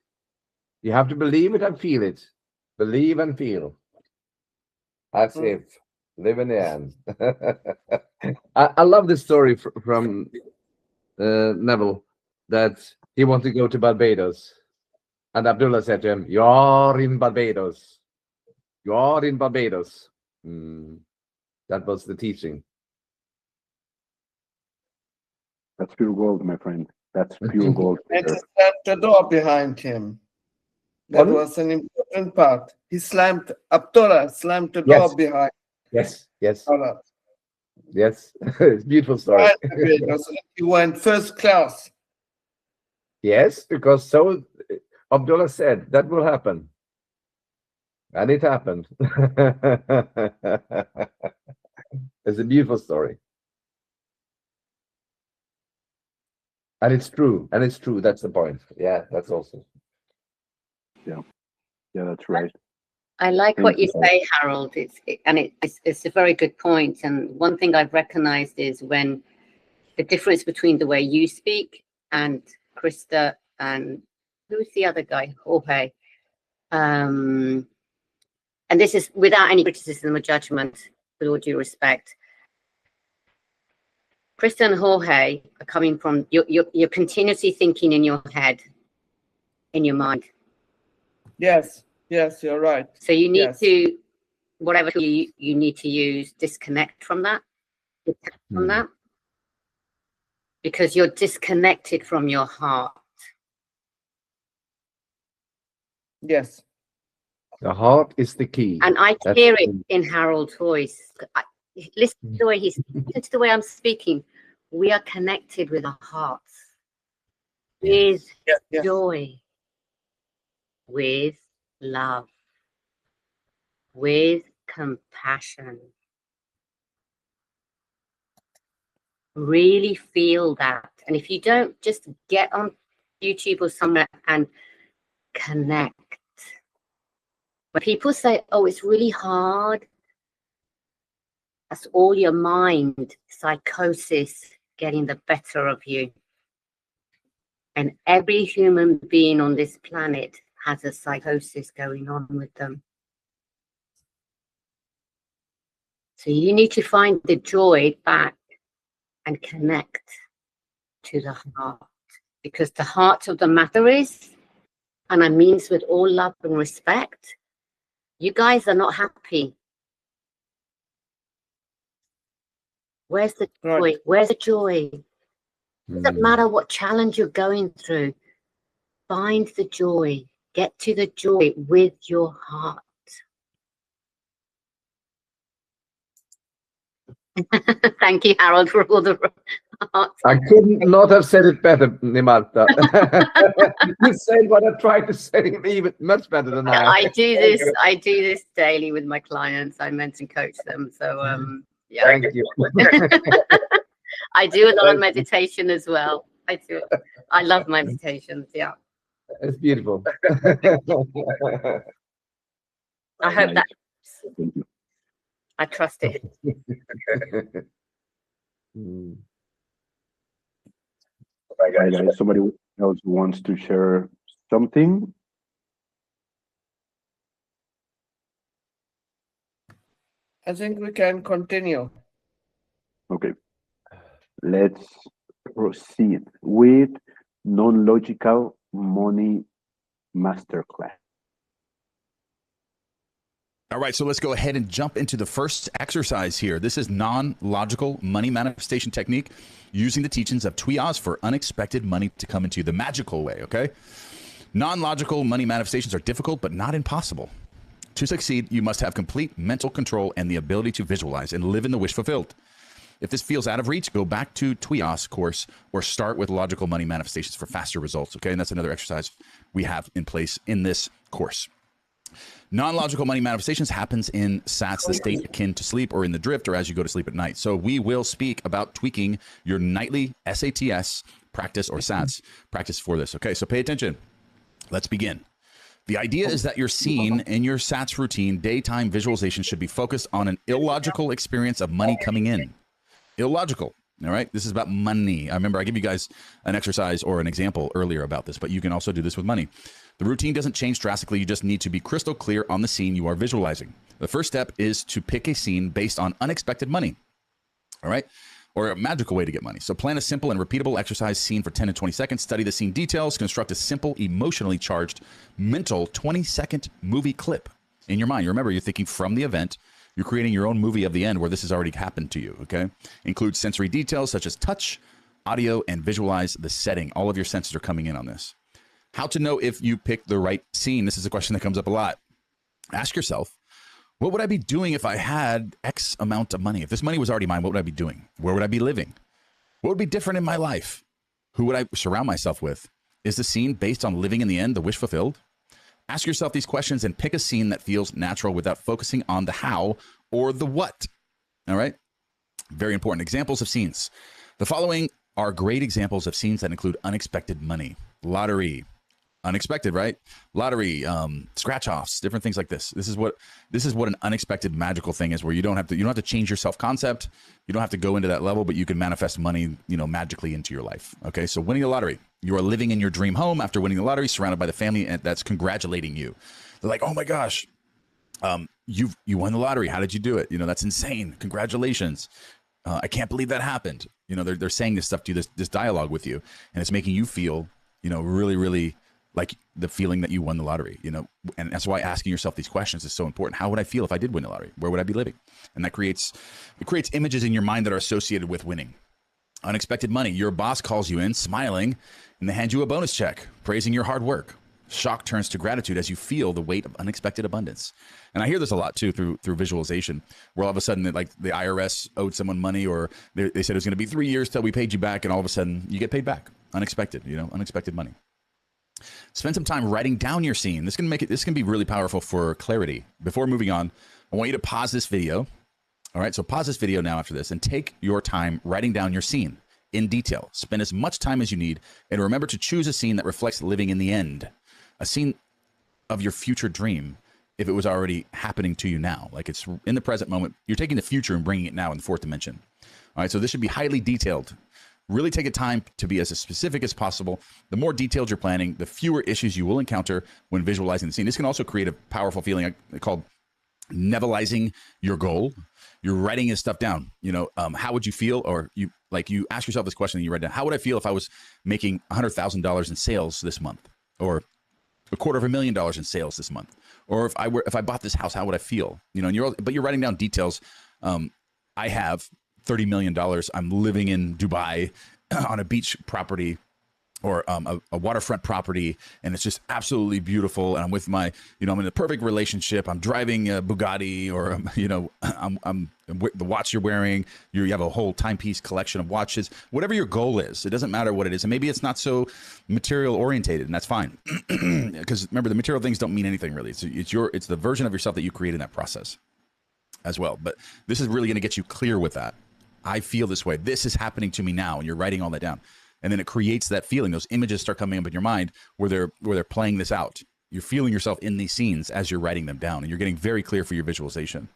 You have to believe it and feel it. Believe and feel. As if live in the end. I love this story from Neville that he wanted to go to Barbados And Abdullah said to him, "You're in Barbados. You're in Barbados." That was the teaching. That's pure gold, my friend. That's pure gold. And he slammed the door behind him. That was an important part. Abdullah slammed the door behind. Yes. Abdullah. Yes. It's a beautiful story. You went first class. Yes, because so Abdullah said that will happen. And it happened. It's a beautiful story. And it's true. That's the point. Yeah, that's awesome. Yeah, that's right. I like what you say, Harold. It's a very good point. And one thing I've recognized is when the difference between the way you speak and Krista and who's the other guy, Jorge. And this is without any criticism or judgment, with all due respect. Krista and Jorge are coming from you're continuously thinking in your head, in your mind. Yes, you're right. So you need to, whatever you need to use, disconnect from that, because you're disconnected from your heart. Yes. The heart is the key. And I hear it in Harold's voice. Listen to the way listen to the way I'm speaking. We are connected with our hearts, with joy, with love, with compassion. Really feel that. And if you don't, just get on YouTube or somewhere and connect. When people say, oh, it's really hard, that's all your mind, psychosis getting the better of you. And every human being on this planet has a psychosis going on with them. So you need to find the joy back and connect to the heart. Because the heart of the matter is, and I mean this with all love and respect, you guys are not happy. Where's the joy? Right. Where's the joy? It doesn't matter what challenge you're going through. Find the joy. Get to the joy with your heart. Thank you, Harold, for all the hearts. I could not have said it better, Nimarta. You said what I tried to say even much better than I. I do this daily with my clients. I mentor and coach them. So yeah. Thank you. I do a lot of meditation as well. I do. I love meditations. Yeah. It's beautiful. I hope that. I trust it. Right, guys. Somebody else wants to share something? I think we can continue. Okay. Let's proceed with non-logical money masterclass. All right, so let's go ahead and jump into the first exercise here. This is non-logical money manifestation technique using the teachings of Tuyas for unexpected money to come into you the magical way, okay? Non-logical money manifestations are difficult, but not impossible. To succeed, you must have complete mental control and the ability to visualize and live in the wish fulfilled. If this feels out of reach, go back to Tuyas course or start with logical money manifestations for faster results, okay? And that's another exercise we have in place in this course. Non-logical money manifestations happens in SATS, the state akin to sleep, or in the drift, or as you go to sleep at night. So we will speak about tweaking your nightly SATS practice or SATS practice for this. Okay, so pay attention. Let's begin. The idea is that your scene in your SATS routine, daytime visualization, should be focused on an illogical experience of money coming in. Illogical. All right. This is about money. I remember I gave you guys an exercise or an example earlier about this, but you can also do this with money. The routine doesn't change drastically. You just need to be crystal clear on the scene you are visualizing. The first step is to pick a scene based on unexpected money. All right. or a magical way to get money. So plan a simple and repeatable exercise scene for 10 to 20 seconds. Study the scene details. Construct a simple, emotionally charged, mental 20-second movie clip in your mind. You remember, you're thinking from the event. You're creating your own movie of the end where this has already happened to you, okay? Include sensory details such as touch, audio, and visualize the setting. All of your senses are coming in on this. How to know if you picked the right scene? This is a question that comes up a lot. Ask yourself, what would I be doing if I had X amount of money? If this money was already mine, what would I be doing? Where would I be living? What would be different in my life? Who would I surround myself with? Is the scene based on living in the end, the wish fulfilled? Ask yourself these questions and pick a scene that feels natural without focusing on the how or the what. All right? Very important. Examples of scenes. The following are great examples of scenes that include unexpected money. Lottery. Unexpected, right? Lottery, scratch offs, different things like this. This is what an unexpected magical thing is, where you don't have to change your self-concept. You don't have to go into that level, but you can manifest money, magically into your life. Okay. So winning the lottery, you are living in your dream home after winning the lottery, surrounded by the family that's congratulating you. They're like, oh my gosh, you won the lottery. How did you do it? That's insane. Congratulations. I can't believe that happened. They're saying this stuff to you, this dialogue with you, and it's making you feel, really, really like the feeling that you won the lottery, and that's why asking yourself these questions is so important. How would I feel if I did win the lottery? Where would I be living? And that creates images in your mind that are associated with winning. Unexpected money. Your boss calls you in smiling and they hand you a bonus check, praising your hard work. Shock turns to gratitude as you feel the weight of unexpected abundance. And I hear this a lot too through visualization, where all of a sudden, like the IRS owed someone money, or they said it was going to be 3 years till we paid you back, and all of a sudden you get paid back. Unexpected, unexpected money. Spend some time writing down your scene. This can be really powerful for clarity. Before moving on, I want you to pause this video. All right, so pause this video now after this and take your time writing down your scene in detail. Spend as much time as you need, and remember to choose a scene that reflects living in the end, a scene of your future dream. If it was already happening to you now, like it's in the present moment, you're taking the future and bringing it now in the fourth dimension. All right, so this should be highly detailed. Really take a time to be as specific as possible. The more detailed you're planning, the fewer issues you will encounter when visualizing the scene. This can also create a powerful feeling called nevelizing your goal. You're writing this stuff down. How would you feel? Or you ask yourself this question and you write down, how would I feel if I was making $100,000 in sales this month? Or $250,000 in sales this month? Or if I bought this house, how would I feel? And you're writing down details. I have $30 million. I'm living in Dubai on a beach property or a waterfront property, and it's just absolutely beautiful. And I'm with I'm in a perfect relationship. I'm driving a Bugatti, or I'm the watch you're wearing. You have a whole timepiece collection of watches. Whatever your goal is, it doesn't matter what it is. And maybe it's not so material orientated, and that's fine. Because remember, the material things don't mean anything really. It's the version of yourself that you create in that process as well. But this is really going to get you clear with that. I feel this way. This is happening to me now, and you're writing all that down. And then it creates that feeling. Those images start coming up in your mind where they're playing this out. You're feeling yourself in these scenes as you're writing them down, and you're getting very clear for your visualization.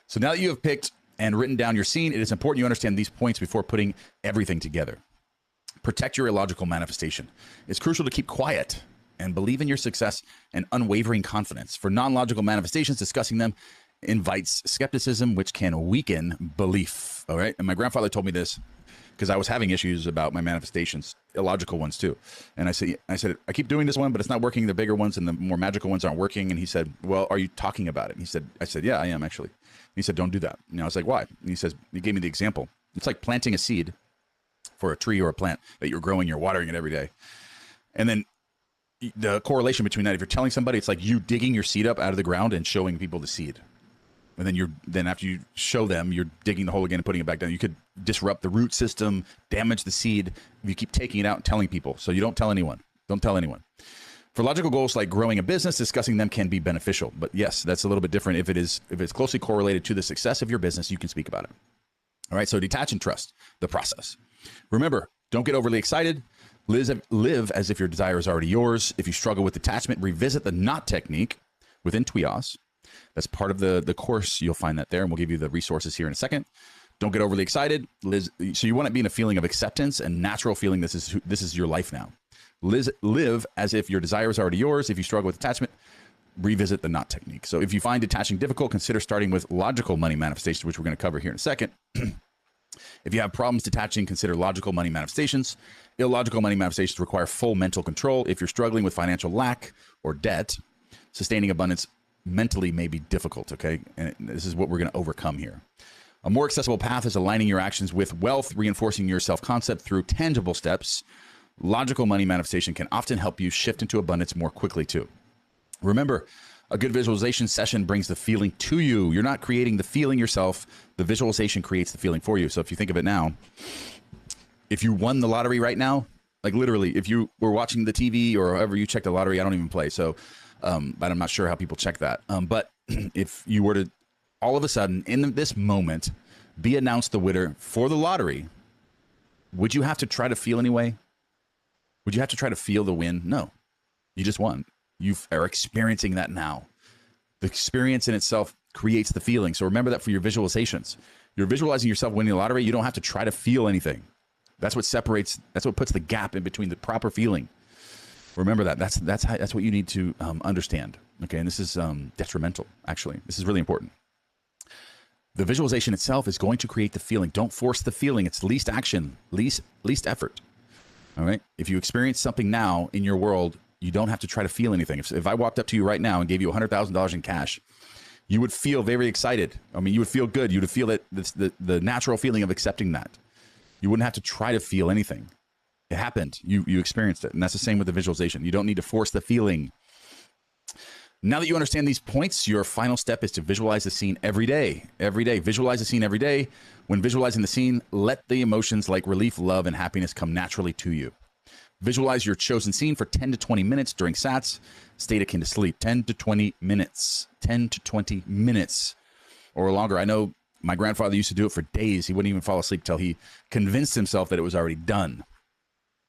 So now that you have picked and written down your scene, it is important you understand these points before putting everything together. Protect your illogical manifestation. It's crucial to keep quiet and believe in your success and unwavering confidence. For non-logical manifestations, discussing them invites skepticism, which can weaken belief. All right. And my grandfather told me this because I was having issues about my manifestations, illogical ones too. And I said, I keep doing this one, but it's not working. The bigger ones and the more magical ones aren't working. And he said, well, are you talking about it? And I said, yeah, I am actually. And he said, don't do that. And I was like, why? And he gave me the example. It's like planting a seed for a tree or a plant that you're growing, you're watering it every day. And then the correlation between that, if you're telling somebody, it's like you digging your seed up out of the ground and showing people the seed. And then after you show them, you're digging the hole again and putting it back down. You could disrupt the root system, damage the seed if you keep taking it out and telling people. So you don't tell anyone. Don't tell anyone. For logical goals like growing a business, discussing them can be beneficial. But yes, that's a little bit different. If it's closely correlated to the success of your business, you can speak about it. All right. So detach and trust the process. Remember, don't get overly excited. Live as if your desire is already yours. If you struggle with detachment, revisit the knot technique within TWIOS. That's part of the course. You'll find that there, and we'll give you the resources here in a second. Don't get overly excited. So you want to be in a feeling of acceptance and natural feeling this is your life now. Live as if your desire is already yours. If you struggle with attachment, revisit the knot technique. So if you find detaching difficult, consider starting with logical money manifestation, which we're going to cover here in a second. If you have problems detaching, consider logical money manifestations. Illogical money manifestations require full mental control. If you're struggling with financial lack or debt, sustaining abundance mentally may be difficult, okay? And this is what we're going to overcome here. A more accessible path is aligning your actions with wealth, reinforcing your self-concept through tangible steps. Logical money manifestation can often help you shift into abundance more quickly too. Remember, a good visualization session brings the feeling to you. You're not creating the feeling yourself. The visualization creates the feeling for you. So if you think of it now, if you won the lottery right now, like literally, if you were watching the TV or however you check the lottery, I don't even play. So, but I'm not sure how people check that. But if you were to all of a sudden in this moment be announced the winner for the lottery, would you have to try to feel anyway? Would you have to try to feel the win? No, you just won. You are experiencing that now. The experience in itself creates the feeling. So remember that for your visualizations. You're visualizing yourself winning the lottery. You don't have to try to feel anything. That's what separates. That's what puts the gap in between the proper feeling. Remember that. That's what you need to understand. Okay, and this is detrimental. Actually, this is really important. The visualization itself is going to create the feeling. Don't force the feeling. It's least action, least effort. All right. If you experience something now in your world, you don't have to try to feel anything. If I walked up to you right now and gave you $100,000 in cash, you would feel very excited. I mean, you would feel good. You would feel that the natural feeling of accepting that. You wouldn't have to try to feel anything. It happened. You experienced it. And that's the same with the visualization. You don't need to force the feeling. Now that you understand these points, your final step is to visualize the scene every day. Every day. Visualize the scene every day. When visualizing the scene, let the emotions like relief, love, and happiness come naturally to you. Visualize your chosen scene for 10 to 20 minutes during SATs, state akin to sleep. 10 to 20 minutes. 10 to 20 minutes or longer. I know my grandfather used to do it for days. He wouldn't even fall asleep till he convinced himself that it was already done.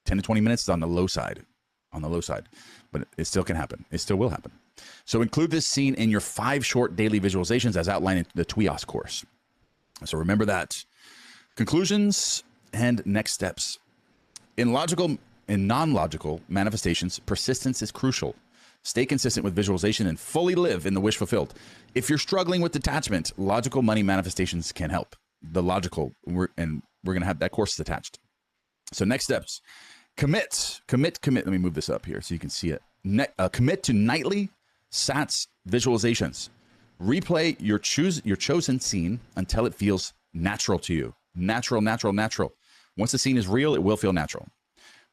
10 to 20 minutes is on the low side. On the low side. But it still can happen. It still will happen. So include this scene in your 5 short daily visualizations as outlined in the TWIOS course. So remember that. Conclusions and next steps. In non-logical manifestations, persistence is crucial. Stay consistent with visualization and fully live in the wish fulfilled. If you're struggling with detachment, logical money manifestations can help. The logical, we're going to have that course attached. So next steps, commit. Let me move this up here so you can see it. Commit to nightly SATs visualizations. Replay your chosen scene until it feels natural to you. Natural. Once the scene is real, it will feel natural.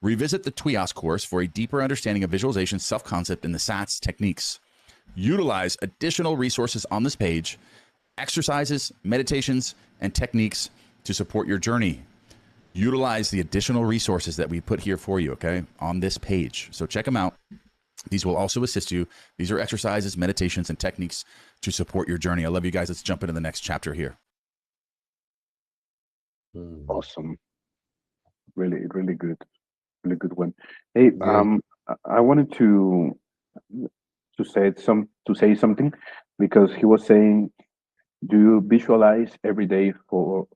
Revisit the TWIOS course for a deeper understanding of visualization, self-concept, and the SATs techniques. Utilize additional resources on this page, exercises, meditations, and techniques to support your journey. Utilize the additional resources that we put here for you, okay, on this page. So check them out. These will also assist you. These are exercises, meditations, and techniques to support your journey. I love you guys. Let's jump into the next chapter here. Awesome. Really, really good. Really good one. Hey, Yeah. I wanted to say something because he was saying, do you visualize every day for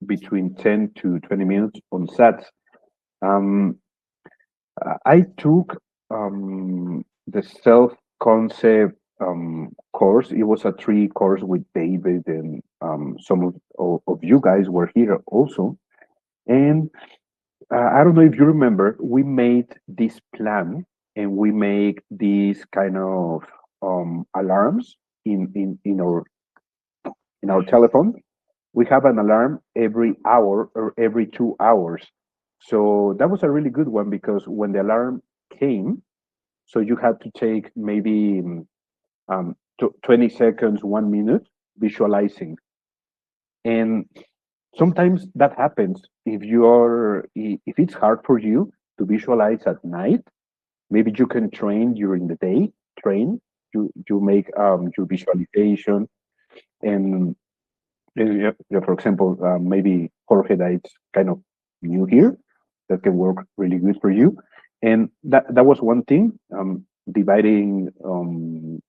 between 10 to 20 minutes on SATs? I took the self concept course. It was a 3 course with David, and some of you guys were here also. And I don't know if you remember, we made this plan and we make these kind of alarms in our telephone. We have an alarm every hour or every 2 hours. So that was a really good one because when the alarm came, so you had to take maybe 20 seconds, 1 minute visualizing. And sometimes that happens if it's hard for you to visualize at night, maybe you can train during the day, you make your visualization. And yeah, for example, maybe Jorge, that's kind of new here, that can work really good for you. And that was one thing, dividing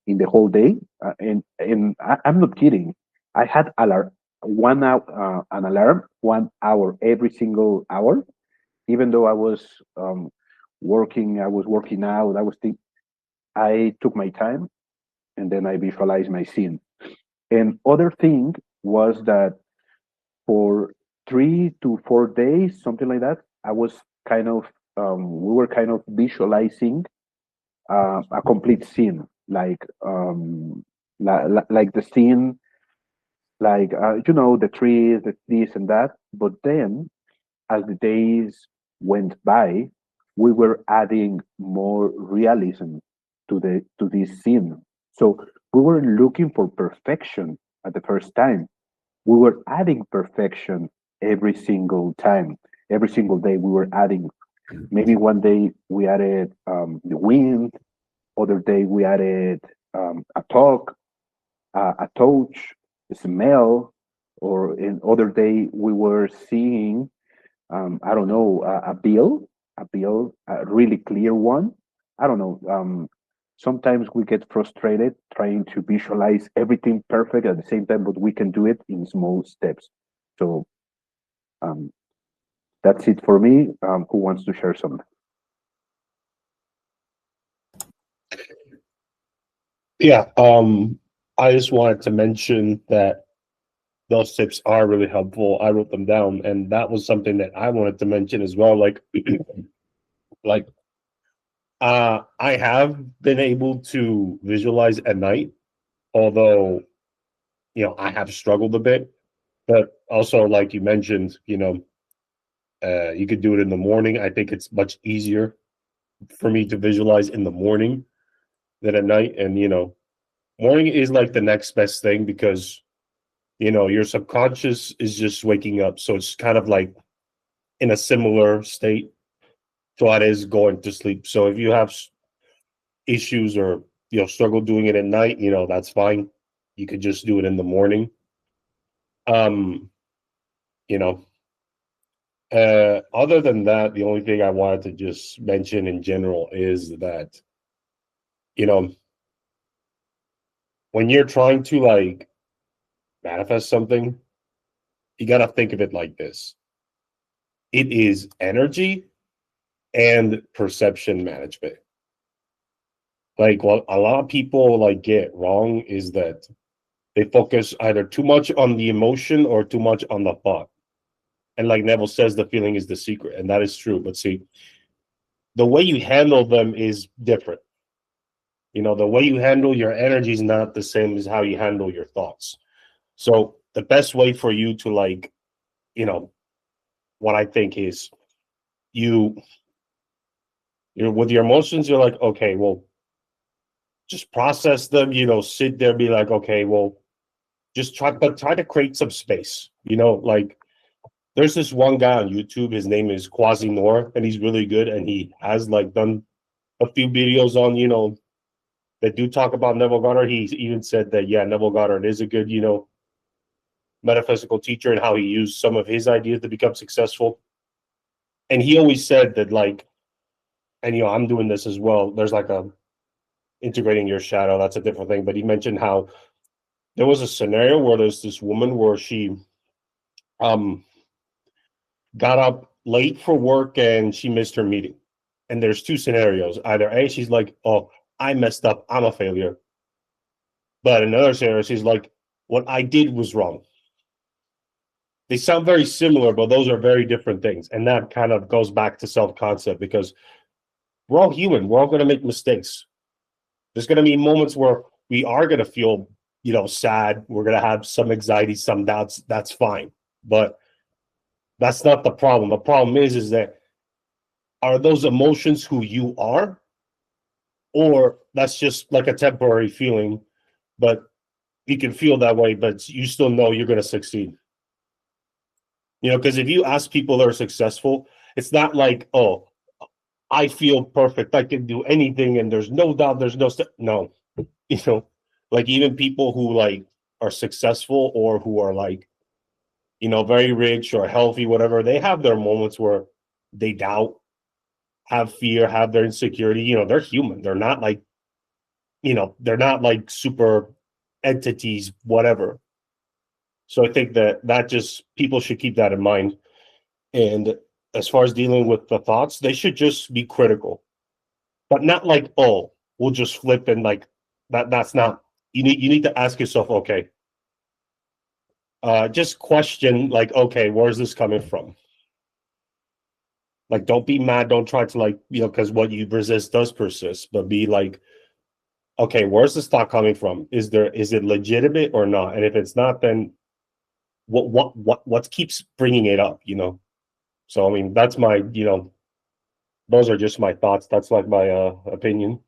in the whole day. I'm not kidding. I had alarm 1 hour, an alarm 1 hour every single hour, even though I was working. I was working out. I took my time and then I visualized my scene. And other thing was that for 3 to 4 days, something like that. I was kind of we were kind of visualizing a complete scene, like the scene, like the trees, the this and that. But then, as the days went by, we were adding more realism to this scene. So we were looking for perfection at the first time. We were adding perfection every single time. Every single day we were adding. Maybe one day we added the wind, other day we added a talk, a touch, a smell, or in other day we were seeing, I don't know, a bill, a really clear one. I don't know. Sometimes we get frustrated trying to visualize everything perfect at the same time, but we can do it in small steps. So um, that's it for me. Who wants to share something? Yeah. I just wanted to mention that those tips are really helpful. I wrote them down, and that was something that I wanted to mention as well. Like I have been able to visualize at night, although I have struggled a bit. But also, like you mentioned, you could do it in the morning. I think it's much easier for me to visualize in the morning than at night. And morning is like the next best thing because your subconscious is just waking up, so it's kind of like in a similar state to what is going to sleep. So if you have issues or struggle doing it at night, that's fine. You could just do it in the morning. Um, you know, other than that, the only thing I wanted to just mention in general is that you know when you're trying to like manifest something, you got to think of it like this: it is energy and perception management. Like what a lot of people like get wrong is that they focus either too much on the emotion or too much on the thought. And like Neville says, the feeling is the secret, and that is true. But see, the way you handle them is different. The way you handle your energy is not the same as how you handle your thoughts. So the best way for you to like, what I think is you you're with your emotions, you're like, okay, well, just process them, sit there, be like, okay, well, just try to create some space. Like there's this one guy on YouTube, his name is Quasi Noor, and he's really good, and he has like done a few videos on, that do talk about Neville Goddard. He even said that, yeah, Neville Goddard is a good, metaphysical teacher and how he used some of his ideas to become successful. And he always said that, like, and I'm doing this as well. There's like a integrating your shadow. That's a different thing. But he mentioned how there was a scenario where there's this woman where she um got up late for work and she missed her meeting. And there's two scenarios. Either A, she's like, oh, I messed up, I'm a failure. But in another scenario, she's like, what I did was wrong. They sound very similar, but those are very different things. And that kind of goes back to self-concept because we're all human. We're all going to make mistakes. There's going to be moments where we are going to feel, sad. We're going to have some anxiety, some doubts. That's fine. But that's not the problem. The problem is that are those emotions who you are? Or that's just like a temporary feeling, but you can feel that way, but you still know you're going to succeed. Because if you ask people that are successful, it's not like, oh, I feel perfect, I can do anything, and there's no doubt, there's no. Like even people who like are successful or who are like, very rich or healthy, whatever, they have their moments where they doubt, have fear, have their insecurity. They're human. They're not like, they're not like super entities, whatever. So I think that just people should keep that in mind. And as far as dealing with the thoughts, they should just be critical, but not like, oh, we'll just flip and like that. That's not. You need to ask yourself, okay, just question, like, okay, where's this coming from? Like, don't be mad. Don't try to, like, because what you resist does persist. But be like, okay, where's this thought coming from? Is it legitimate or not? And if it's not, then what keeps bringing it up? So I mean, that's my those are just my thoughts. That's like my opinion.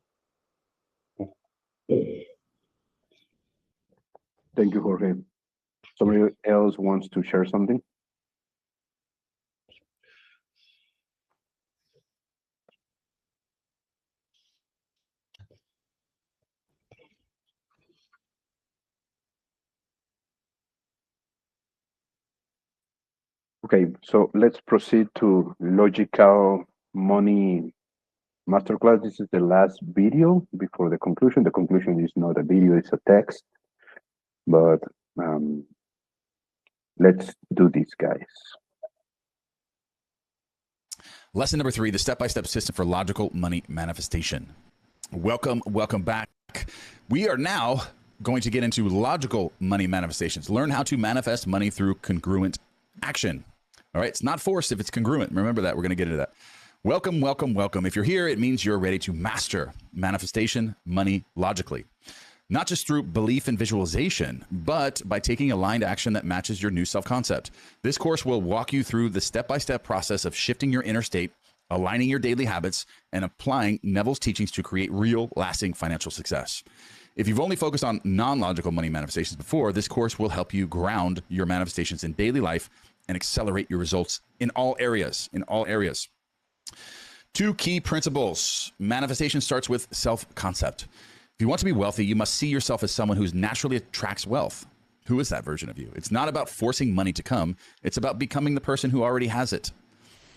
Thank you, Jorge. Somebody else wants to share something? Okay, so let's proceed to logical money masterclass. This is the last video before the conclusion. The conclusion is not a video, it's a text. But let's do this, guys. Lesson number 3, the step-by-step system for logical money manifestation. Welcome back. We are now going to get into logical money manifestations. Learn how to manifest money through congruent action. All right, it's not forced if it's congruent. Remember that. We're going to get into that. Welcome. If you're here, it means you're ready to master manifestation money logically. Not just through belief and visualization, but by taking aligned action that matches your new self-concept. This course will walk you through the step-by-step process of shifting your inner state, aligning your daily habits, and applying Neville's teachings to create real, lasting financial success. If you've only focused on non-logical money manifestations before, this course will help you ground your manifestations in daily life and accelerate your results in all areas. 2 key principles. Manifestation starts with self-concept. If you want to be wealthy, you must see yourself as someone who naturally attracts wealth. Who is that version of you? It's not about forcing money to come. It's about becoming the person who already has it.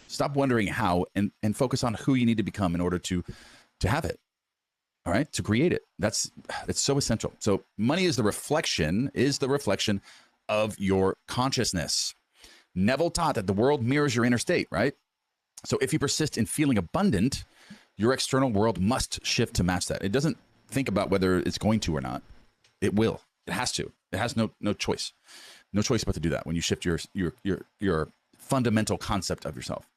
Stop wondering how and focus on who you need to become in order to have it. All right, to create it. It's so essential. So money is the reflection of your consciousness. Neville taught that the world mirrors your inner state, right? So if you persist in feeling abundant, your external world must shift to match that. It doesn't think about whether it's going to or not. It will. It has to. It has no choice. No choice but to do that when you shift your fundamental concept of yourself.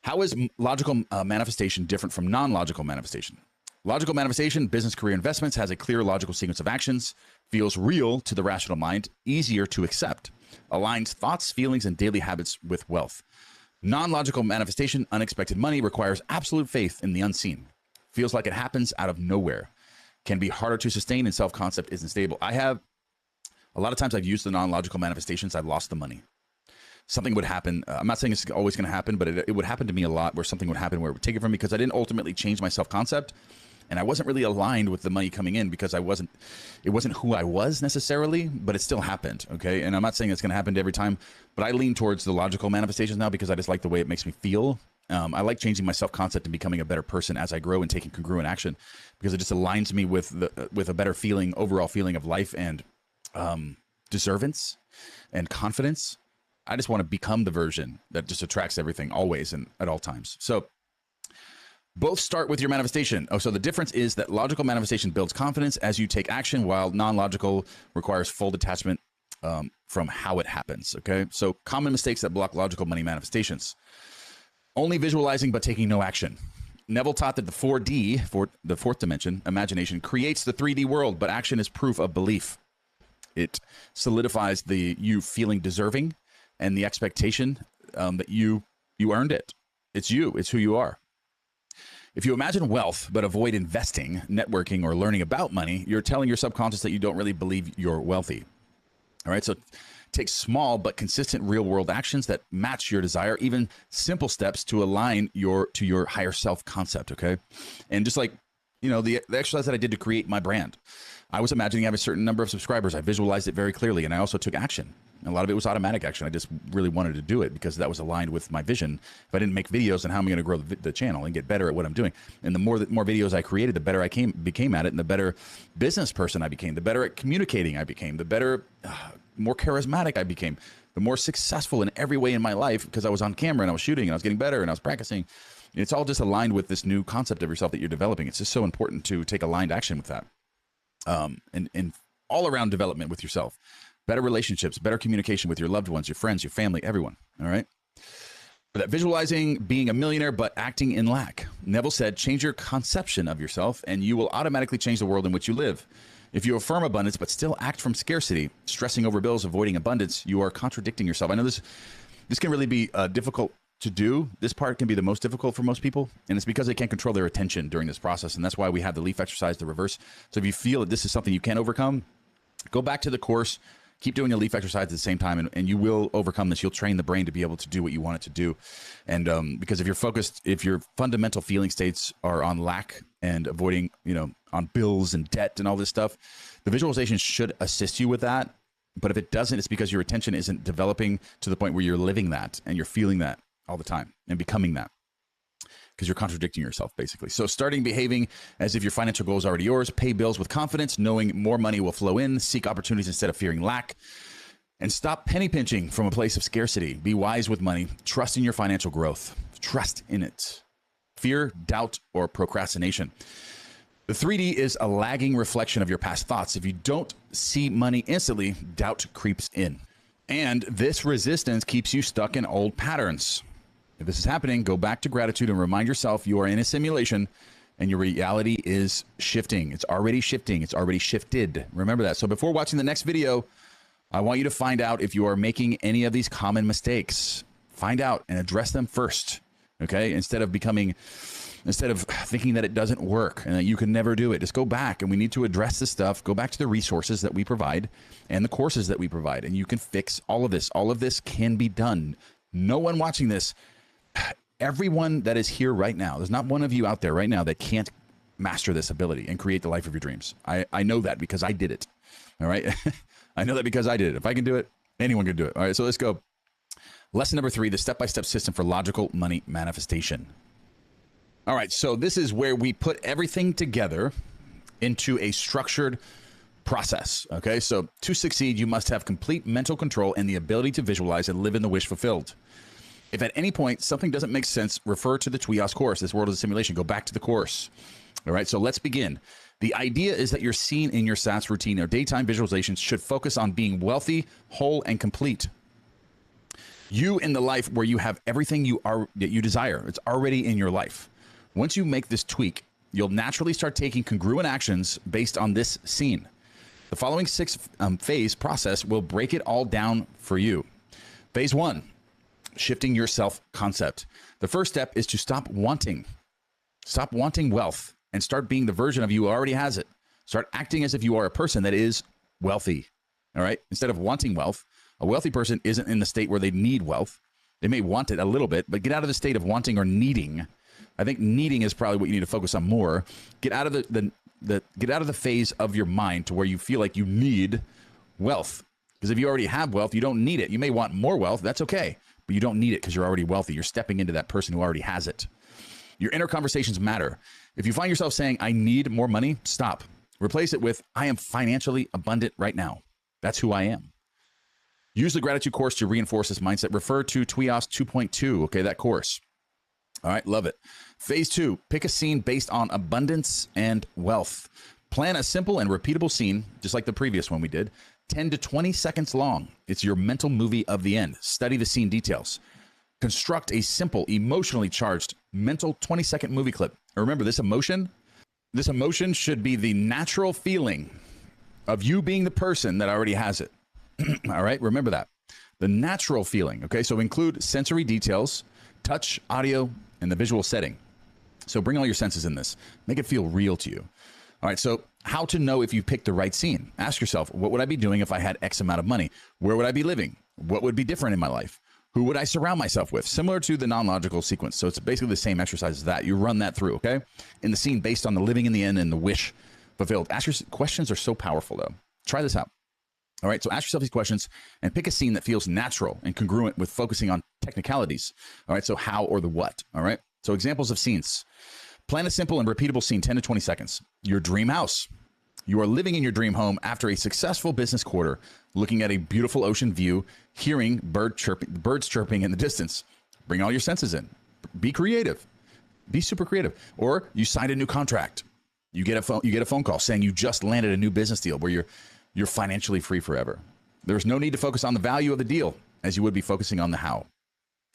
How is logical manifestation different from non-logical manifestation? Logical manifestation, business, career, investments, has a clear logical sequence of actions, feels real to the rational mind, easier to accept, aligns thoughts, feelings, and daily habits with wealth. Non-logical manifestation, unexpected money, requires absolute faith in the unseen. Feels like it happens out of nowhere. Can be harder to sustain, and self-concept isn't stable. A lot of times I've used the non-logical manifestations, I've lost the money. Something would happen. I'm not saying it's always going to happen, but it would happen to me a lot where something would happen where it would take it from me because I didn't ultimately change my self-concept. And I wasn't really aligned with the money coming in because it wasn't who I was necessarily, but it still happened. Okay. And I'm not saying it's going to happen every time, but I lean towards the logical manifestations now because I just like the way it makes me feel. I like changing my self-concept and becoming a better person as I grow and taking congruent action because it just aligns me with a better feeling, overall feeling of life and deservance and confidence. I just want to become the version that just attracts everything always and at all times. So both start with your manifestation. So the difference is that logical manifestation builds confidence as you take action, while non-logical requires full detachment from how it happens. Okay. So common mistakes that block logical money manifestations. Only visualizing but taking no action. Neville taught that the 4D, for the fourth dimension, imagination, creates the 3D world, but action is proof of belief. It solidifies you feeling deserving and the expectation that you earned it. It's you. It's who you are. If you imagine wealth but avoid investing, networking, or learning about money, you're telling your subconscious that you don't really believe you're wealthy. All right, so take small but consistent real-world actions that match your desire, even simple steps to align to your higher self concept, okay? And just like, the exercise that I did to create my brand, I was imagining I have a certain number of subscribers. I visualized it very clearly, and I also took action. And a lot of it was automatic action. I just really wanted to do it because that was aligned with my vision. If I didn't make videos, then how am I going to grow the channel and get better at what I'm doing? And the more videos I created, the better I became at it, and the better business person I became, the better at communicating I became, the better, more charismatic I became, the more successful in every way in my life because I was on camera and I was shooting and I was getting better and I was practicing. It's all just aligned with this new concept of yourself that you're developing. It's just so important to take aligned action with that. And all around development with yourself. better relationships, better communication with your loved ones, your friends, your family, everyone. All right. That visualizing being a millionaire but acting in lack. Neville said, change your conception of yourself and you will automatically change the world in which you live. If you affirm abundance but still act from scarcity, stressing over bills, avoiding abundance, you are contradicting yourself. I know this can really be difficult to do. This part can be the most difficult for most people, and it's because they can't control their attention during this process, and that's why we have the leaf exercise, the reverse. So if you feel that this is something you can overcome, go back to the course. Keep doing a leaf exercise at the same time, and you will overcome this. You'll train the brain to be able to do what you want it to do. And because if you're focused, if your fundamental feeling states are on lack and avoiding, on bills and debt and all this stuff, the visualization should assist you with that. But if it doesn't, it's because your attention isn't developing to the point where you're living that and you're feeling that all the time and becoming that. Because you're contradicting yourself, basically. So starting behaving as if your financial goal is already yours, pay bills with confidence, knowing more money will flow in, seek opportunities instead of fearing lack, and stop penny pinching from a place of scarcity. Be wise with money, trust in your financial growth, trust in it. Fear, doubt, or procrastination. The 3D is a lagging reflection of your past thoughts. If you don't see money instantly, doubt creeps in. And this resistance keeps you stuck in old patterns. If this is happening, go back to gratitude and remind yourself you are in a simulation and your reality is shifting. It's already shifting. It's already shifted. Remember that. So before watching the next video, I want you to find out if you are making any of these common mistakes. Find out and address them first, okay? Instead of thinking that it doesn't work and that you can never do it, just go back, and we need to address this stuff. Go back to the resources that we provide and the courses that we provide, and you can fix all of this. All of this can be done. No one watching this, everyone that is here right now, there's not one of you out there right now that can't master this ability and create the life of your dreams. I know that because I did it. All right. I know that because I did it. If I can do it, anyone can do it. All right. So let's go. Lesson number 3, the step-by-step system for logical money manifestation. All right. So this is where we put everything together into a structured process. Okay. So to succeed, you must have complete mental control and the ability to visualize and live in the wish fulfilled. If at any point something doesn't make sense, refer to the TWIOS course. This world is a simulation. Go back to the course. All right, so let's begin. The idea is that your scene in your SaaS routine or daytime visualizations should focus on being wealthy, whole, and complete. You in the life where you have everything that you desire. It's already in your life. Once you make this tweak, you'll naturally start taking congruent actions based on this scene. The following 6-phase process will break it all down for you. Phase 1. Shifting your self-concept. The first step is to stop wanting wealth and start being the version of you who already has it. Start acting as if you are a person that is wealthy. All right. Instead of wanting wealth, a wealthy person isn't in the state where they need wealth. They may want it a little bit, but get out of the state of wanting or needing. I think needing is probably what you need to focus on more. Get out of get out of the phase of your mind to where you feel like you need wealth. Because if you already have wealth, you don't need it. You may want more wealth. That's okay. But you don't need it because you're already wealthy. You're stepping into that person who already has it. Your inner conversations matter. If you find yourself saying, I need more money, stop. Replace it with, I am financially abundant right now. That's who I am. Use the gratitude course to reinforce this mindset. Refer to TWIOS 2.2, okay, that course. All right, love it. Phase 2, pick a scene based on abundance and wealth. Plan a simple and repeatable scene, just like the previous one we did, 10 to 20 seconds long. It's your mental movie of the end. Study the scene details. Construct a simple, emotionally charged, mental 20-second movie clip. And remember, this emotion should be the natural feeling of you being the person that already has it. All right, remember that. The natural feeling, okay? So include sensory details, touch, audio, and the visual setting. So bring all your senses in this. Make it feel real to you. All right, so how to know if you picked the right scene? Ask yourself, what would I be doing if I had X amount of money? Where would I be living? What would be different in my life? Who would I surround myself with? Similar to the non-logical sequence. So it's basically the same exercise as that. You run that through, okay? In the scene based on the living in the end and the wish fulfilled. Ask your questions are so powerful, though. Try this out. All right, so ask yourself these questions and pick a scene that feels natural and congruent with focusing on technicalities. All right, so how or the what, all right? So examples of scenes. Plan a simple and repeatable scene, 10 to 20 seconds. Your dream house. You are living in your dream home after a successful business quarter, looking at a beautiful ocean view, hearing birds chirping in the distance. Bring all your senses in. Be creative. Be super creative. Or you signed a new contract. You get a phone call saying you just landed a new business deal where you're financially free forever. There's no need to focus on the value of the deal as you would be focusing on the how.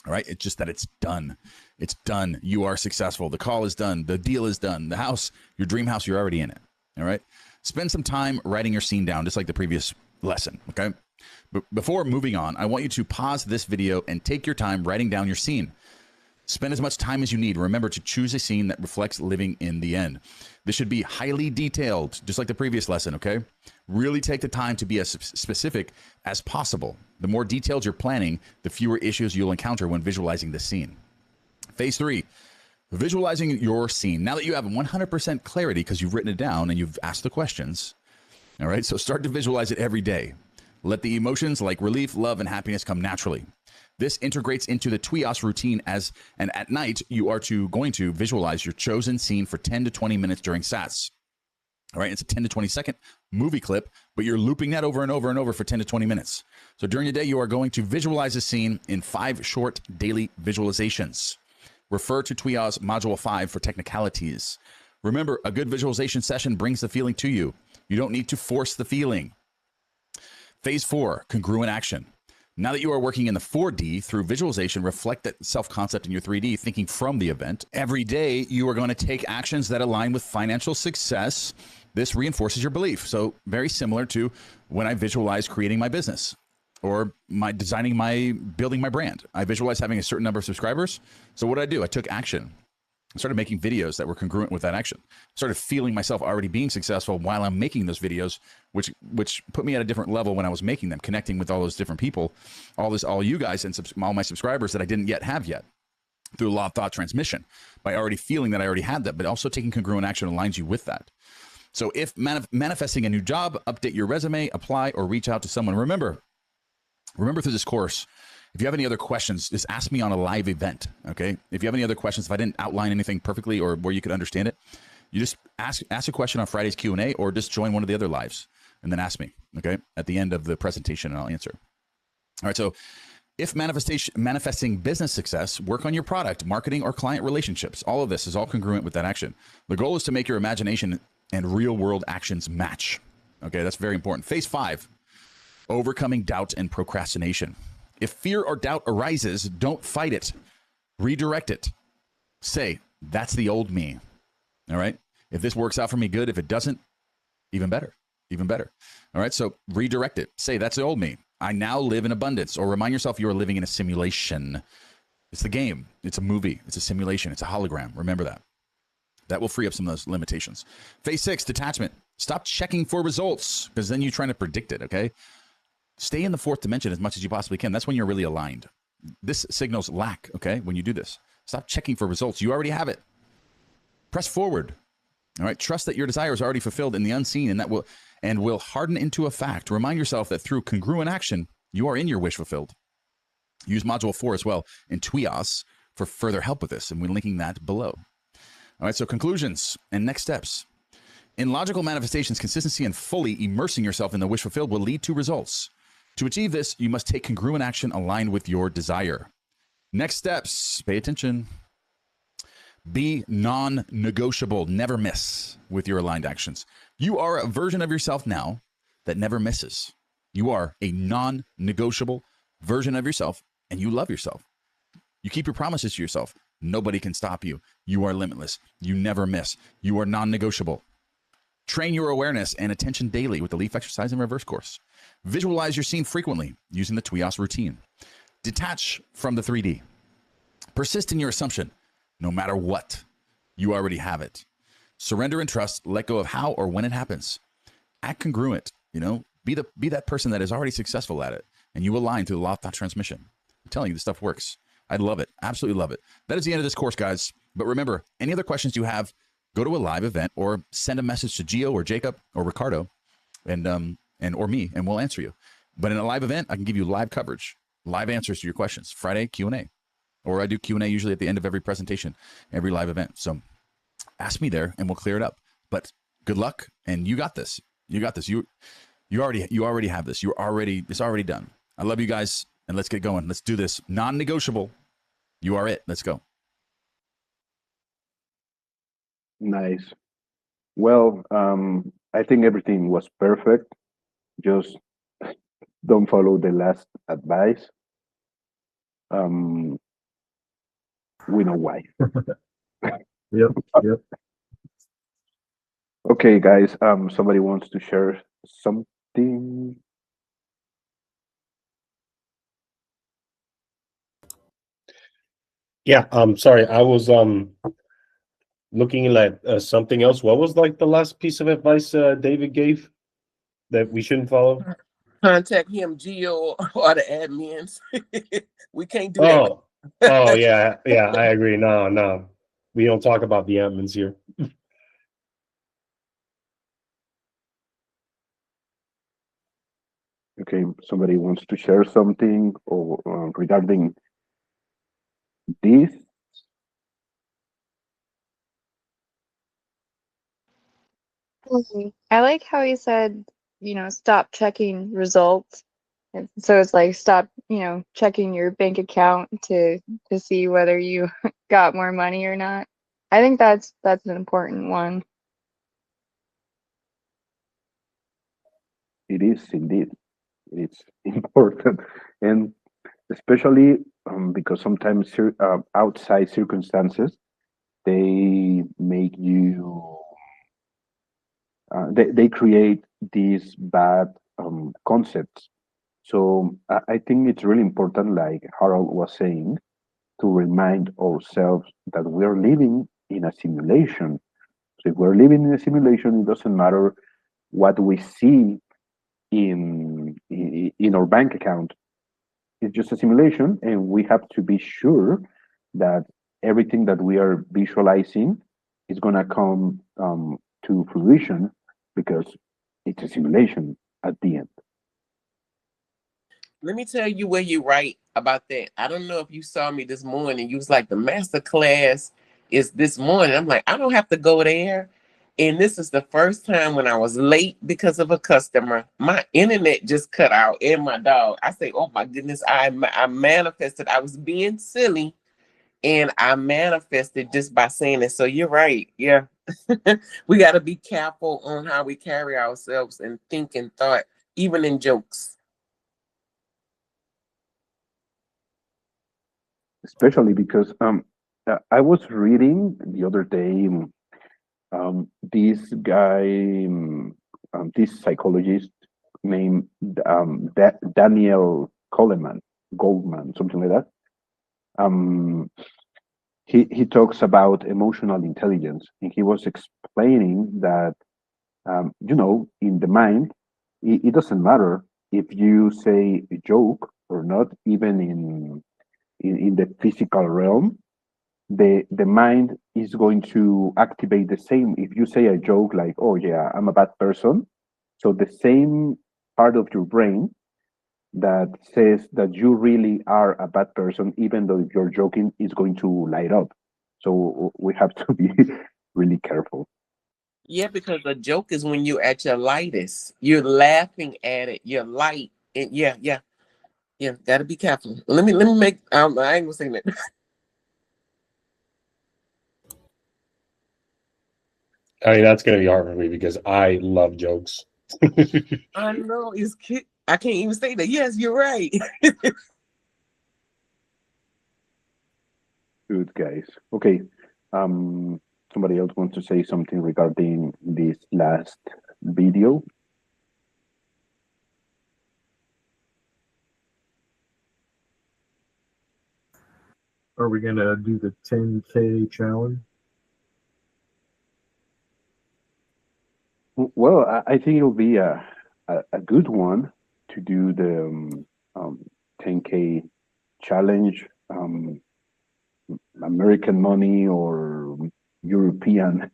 All right. It's just that it's done. It's done. You are successful. The call is done. The deal is done. The house, your dream house, you're already in it. All right. Spend some time writing your scene down, just like the previous lesson. Okay. But before moving on, I want you to pause this video and take your time writing down your scene. Spend as much time as you need. Remember to choose a scene that reflects living in the end. This should be highly detailed, just like the previous lesson, okay? Really take the time to be as specific as possible. The more detailed you're planning, the fewer issues you'll encounter when visualizing the scene. Phase 3, visualizing your scene. Now that you have 100% clarity because you've written it down and you've asked the questions, all right? So start to visualize it every day. Let the emotions like relief, love, and happiness come naturally. This integrates into the TWIOS routine and at night, you are going to visualize your chosen scene for 10 to 20 minutes during SATs. All right, it's a 10 to 20 second movie clip, but you're looping that over and over and over for 10 to 20 minutes. So during the day, you are going to visualize a scene in 5 short daily visualizations. Refer to TWIOS Module 5 for technicalities. Remember, a good visualization session brings the feeling to you. You don't need to force the feeling. Phase 4, congruent action. Now that you are working in the 4D through visualization, reflect that self-concept in your 3D, thinking from the event. Every day, you are going to take actions that align with financial success. This reinforces your belief. So very similar to when I visualize creating my business or building my brand. I visualized having a certain number of subscribers. So what did I do? I took action. I started making videos that were congruent with that action. Started feeling myself already being successful while I'm making those videos, which put me at a different level when I was making them, connecting with all those different people, all you guys and all my subscribers that I didn't yet have yet through law of thought transmission by already feeling that I already had that, but also taking congruent action aligns you with that. So if manifesting a new job, update your resume, apply, or reach out to someone. Remember through this course, if you have any other questions, just ask me on a live event, okay? If you have any other questions, if I didn't outline anything perfectly or where you could understand it, you just ask a question on Friday's Q&A or just join one of the other lives and then ask me, okay? At the end of the presentation, and I'll answer. All right, so if manifesting business success, work on your product, marketing, or client relationships. All of this is all congruent with that action. The goal is to make your imagination and real-world actions match, okay? That's very important. Phase 5, overcoming doubt and procrastination. If fear or doubt arises, don't fight it. Redirect it. Say, that's the old me. All right? If this works out for me, good. If it doesn't, even better. Even better. All right? So redirect it. Say, that's the old me. I now live in abundance. Or remind yourself you are living in a simulation. It's the game. It's a movie. It's a simulation. It's a hologram. Remember that. That will free up some of those limitations. Phase 6, detachment. Stop checking for results because then you're trying to predict it, okay? Stay in the 4th dimension as much as you possibly can. That's when you're really aligned. This signals lack, okay, when you do this. Stop checking for results. You already have it. Press forward. All right. Trust that your desire is already fulfilled in the unseen and will harden into a fact. Remind yourself that through congruent action, you are in your wish fulfilled. Use Module 4 as well in TWIOS for further help with this, and we're linking that below. All right, so conclusions and next steps. In logical manifestations, consistency and fully immersing yourself in the wish fulfilled will lead to results. To achieve this, you must take congruent action aligned with your desire. Next steps, pay attention. Be non-negotiable, never miss with your aligned actions. You are a version of yourself now that never misses. You are a non-negotiable version of yourself, and you love yourself. You keep your promises to yourself. Nobody can stop you. You are limitless. You never miss. You are non-negotiable. Train your awareness and attention daily with the Leaf Exercise and Reverse course. Visualize your scene frequently using the TWIOS routine. Detach from the 3D. Persist in your assumption. No matter what, you already have it. Surrender and trust. Let go of how or when it happens. Act congruent. Be that person that is already successful at it, and you align through the law of thought transmission. I'm telling you, this stuff works. I love it. Absolutely love it. That is the end of this course, guys. But remember, any other questions you have, go to a live event or send a message to Gio or Jacob or Ricardo or me, and we'll answer you. But in a live event, I can give you live coverage, live answers to your questions. Friday, Q&A. Or I do Q&A usually at the end of every presentation, every live event. So ask me there and we'll clear it up. But good luck, and you got this. You got this. You already have this. It's already done. I love you guys, and let's get going. Let's do this. Non-negotiable. You are it. Let's go. Nice. Well, I think everything was perfect. Just don't follow the last advice. We know why. Yep. Yep. Okay, guys. Somebody wants to share something. Yeah, sorry, I was looking at something else. What was like the last piece of advice David gave that we shouldn't follow? Contact him, Geo, or the admins. We can't do Oh, oh yeah, yeah, I agree. No, no, we don't talk about the admins here. Okay, somebody wants to share something or regarding this. I like how he said, stop checking results. And so it's like stop, checking your bank account to see whether you got more money or not. I think that's an important one. It is indeed. It's important, and especially because sometimes outside circumstances they make you they create these bad concepts. So I think it's really important, like Harold was saying, to remind ourselves that we're living in a simulation. So if we're living in a simulation, it doesn't matter what we see in our bank account. It's just a simulation, and we have to be sure that everything that we are visualizing is gonna come to fruition because it's a simulation at the end. Let me tell you where you're right about that. I don't know if you saw me this morning. You was like, the master class is this morning. I'm like, I don't have to go there. And this is the first time when I was late because of a customer. My internet just cut out and my dog. I say, oh my goodness, I manifested. I was being silly and I manifested just by saying it. So you're right. Yeah. We got to be careful on how we carry ourselves and think and thought, even in jokes. Especially because I was reading the other day this guy, this psychologist named Daniel Goldman, something like that. Um, he talks about emotional intelligence, and he was explaining that in the mind, it doesn't matter if you say a joke or not, even in the physical realm. The mind is going to activate the same if you say a joke like, oh yeah, I'm a bad person. So the same part of your brain that says that you really are a bad person, even though you're joking, is going to light up. So we have to be really careful. Yeah, because a joke is when you're at your lightest. You're laughing at it. You're light. And yeah. Gotta be careful. Let me make. I ain't gonna say that. I mean, that's gonna be hard for me because I love jokes. I know it's kid. I can't even say that. Yes, you're right. Good guys. Okay. Somebody else wants to say something regarding this last video. Are we gonna do the 10K challenge? Well, I think it'll be a good one to do the 10K challenge, American money or European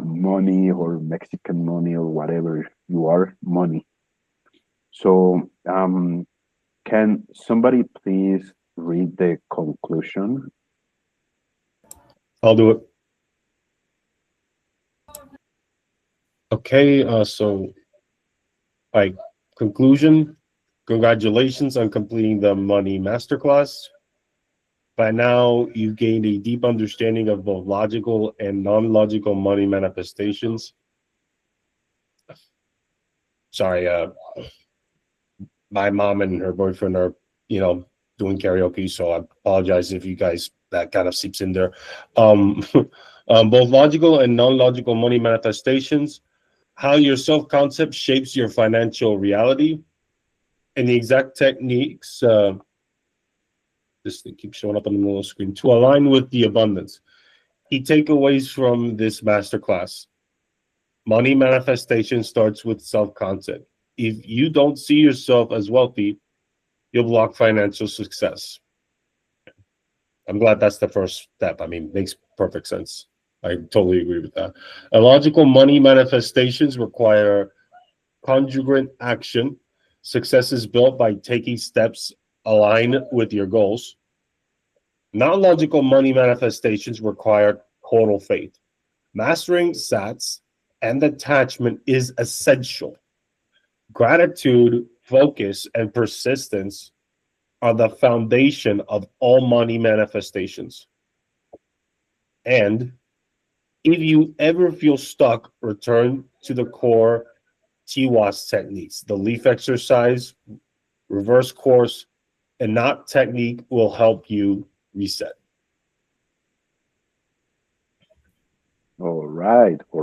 money or Mexican money or whatever you are, money. So, can somebody please read the conclusion? I'll do it. Okay, so like conclusion, congratulations on completing the money masterclass. By now, you've gained a deep understanding of both logical and non-logical money manifestations. Sorry, my mom and her boyfriend are, doing karaoke, so I apologize if you guys that kind of seeps in there. Both logical and non-logical money manifestations, how your self-concept shapes your financial reality, and the exact techniques. This thing keeps showing up on the middle of the screen to align with the abundance. Key takeaways from this masterclass. Money manifestation starts with self-concept. If you don't see yourself as wealthy, you'll block financial success. I'm glad that's the first step. I mean, makes perfect sense. I totally agree with that. Illogical money manifestations require congruent action. Success is built by taking steps aligned with your goals. Non-logical money manifestations require total faith. Mastering SATs and attachment is essential. Gratitude, focus, and persistence are the foundation of all money manifestations. And if you ever feel stuck, return to the core TWAS techniques. The leaf exercise, reverse course, and knot technique will help you reset. All right.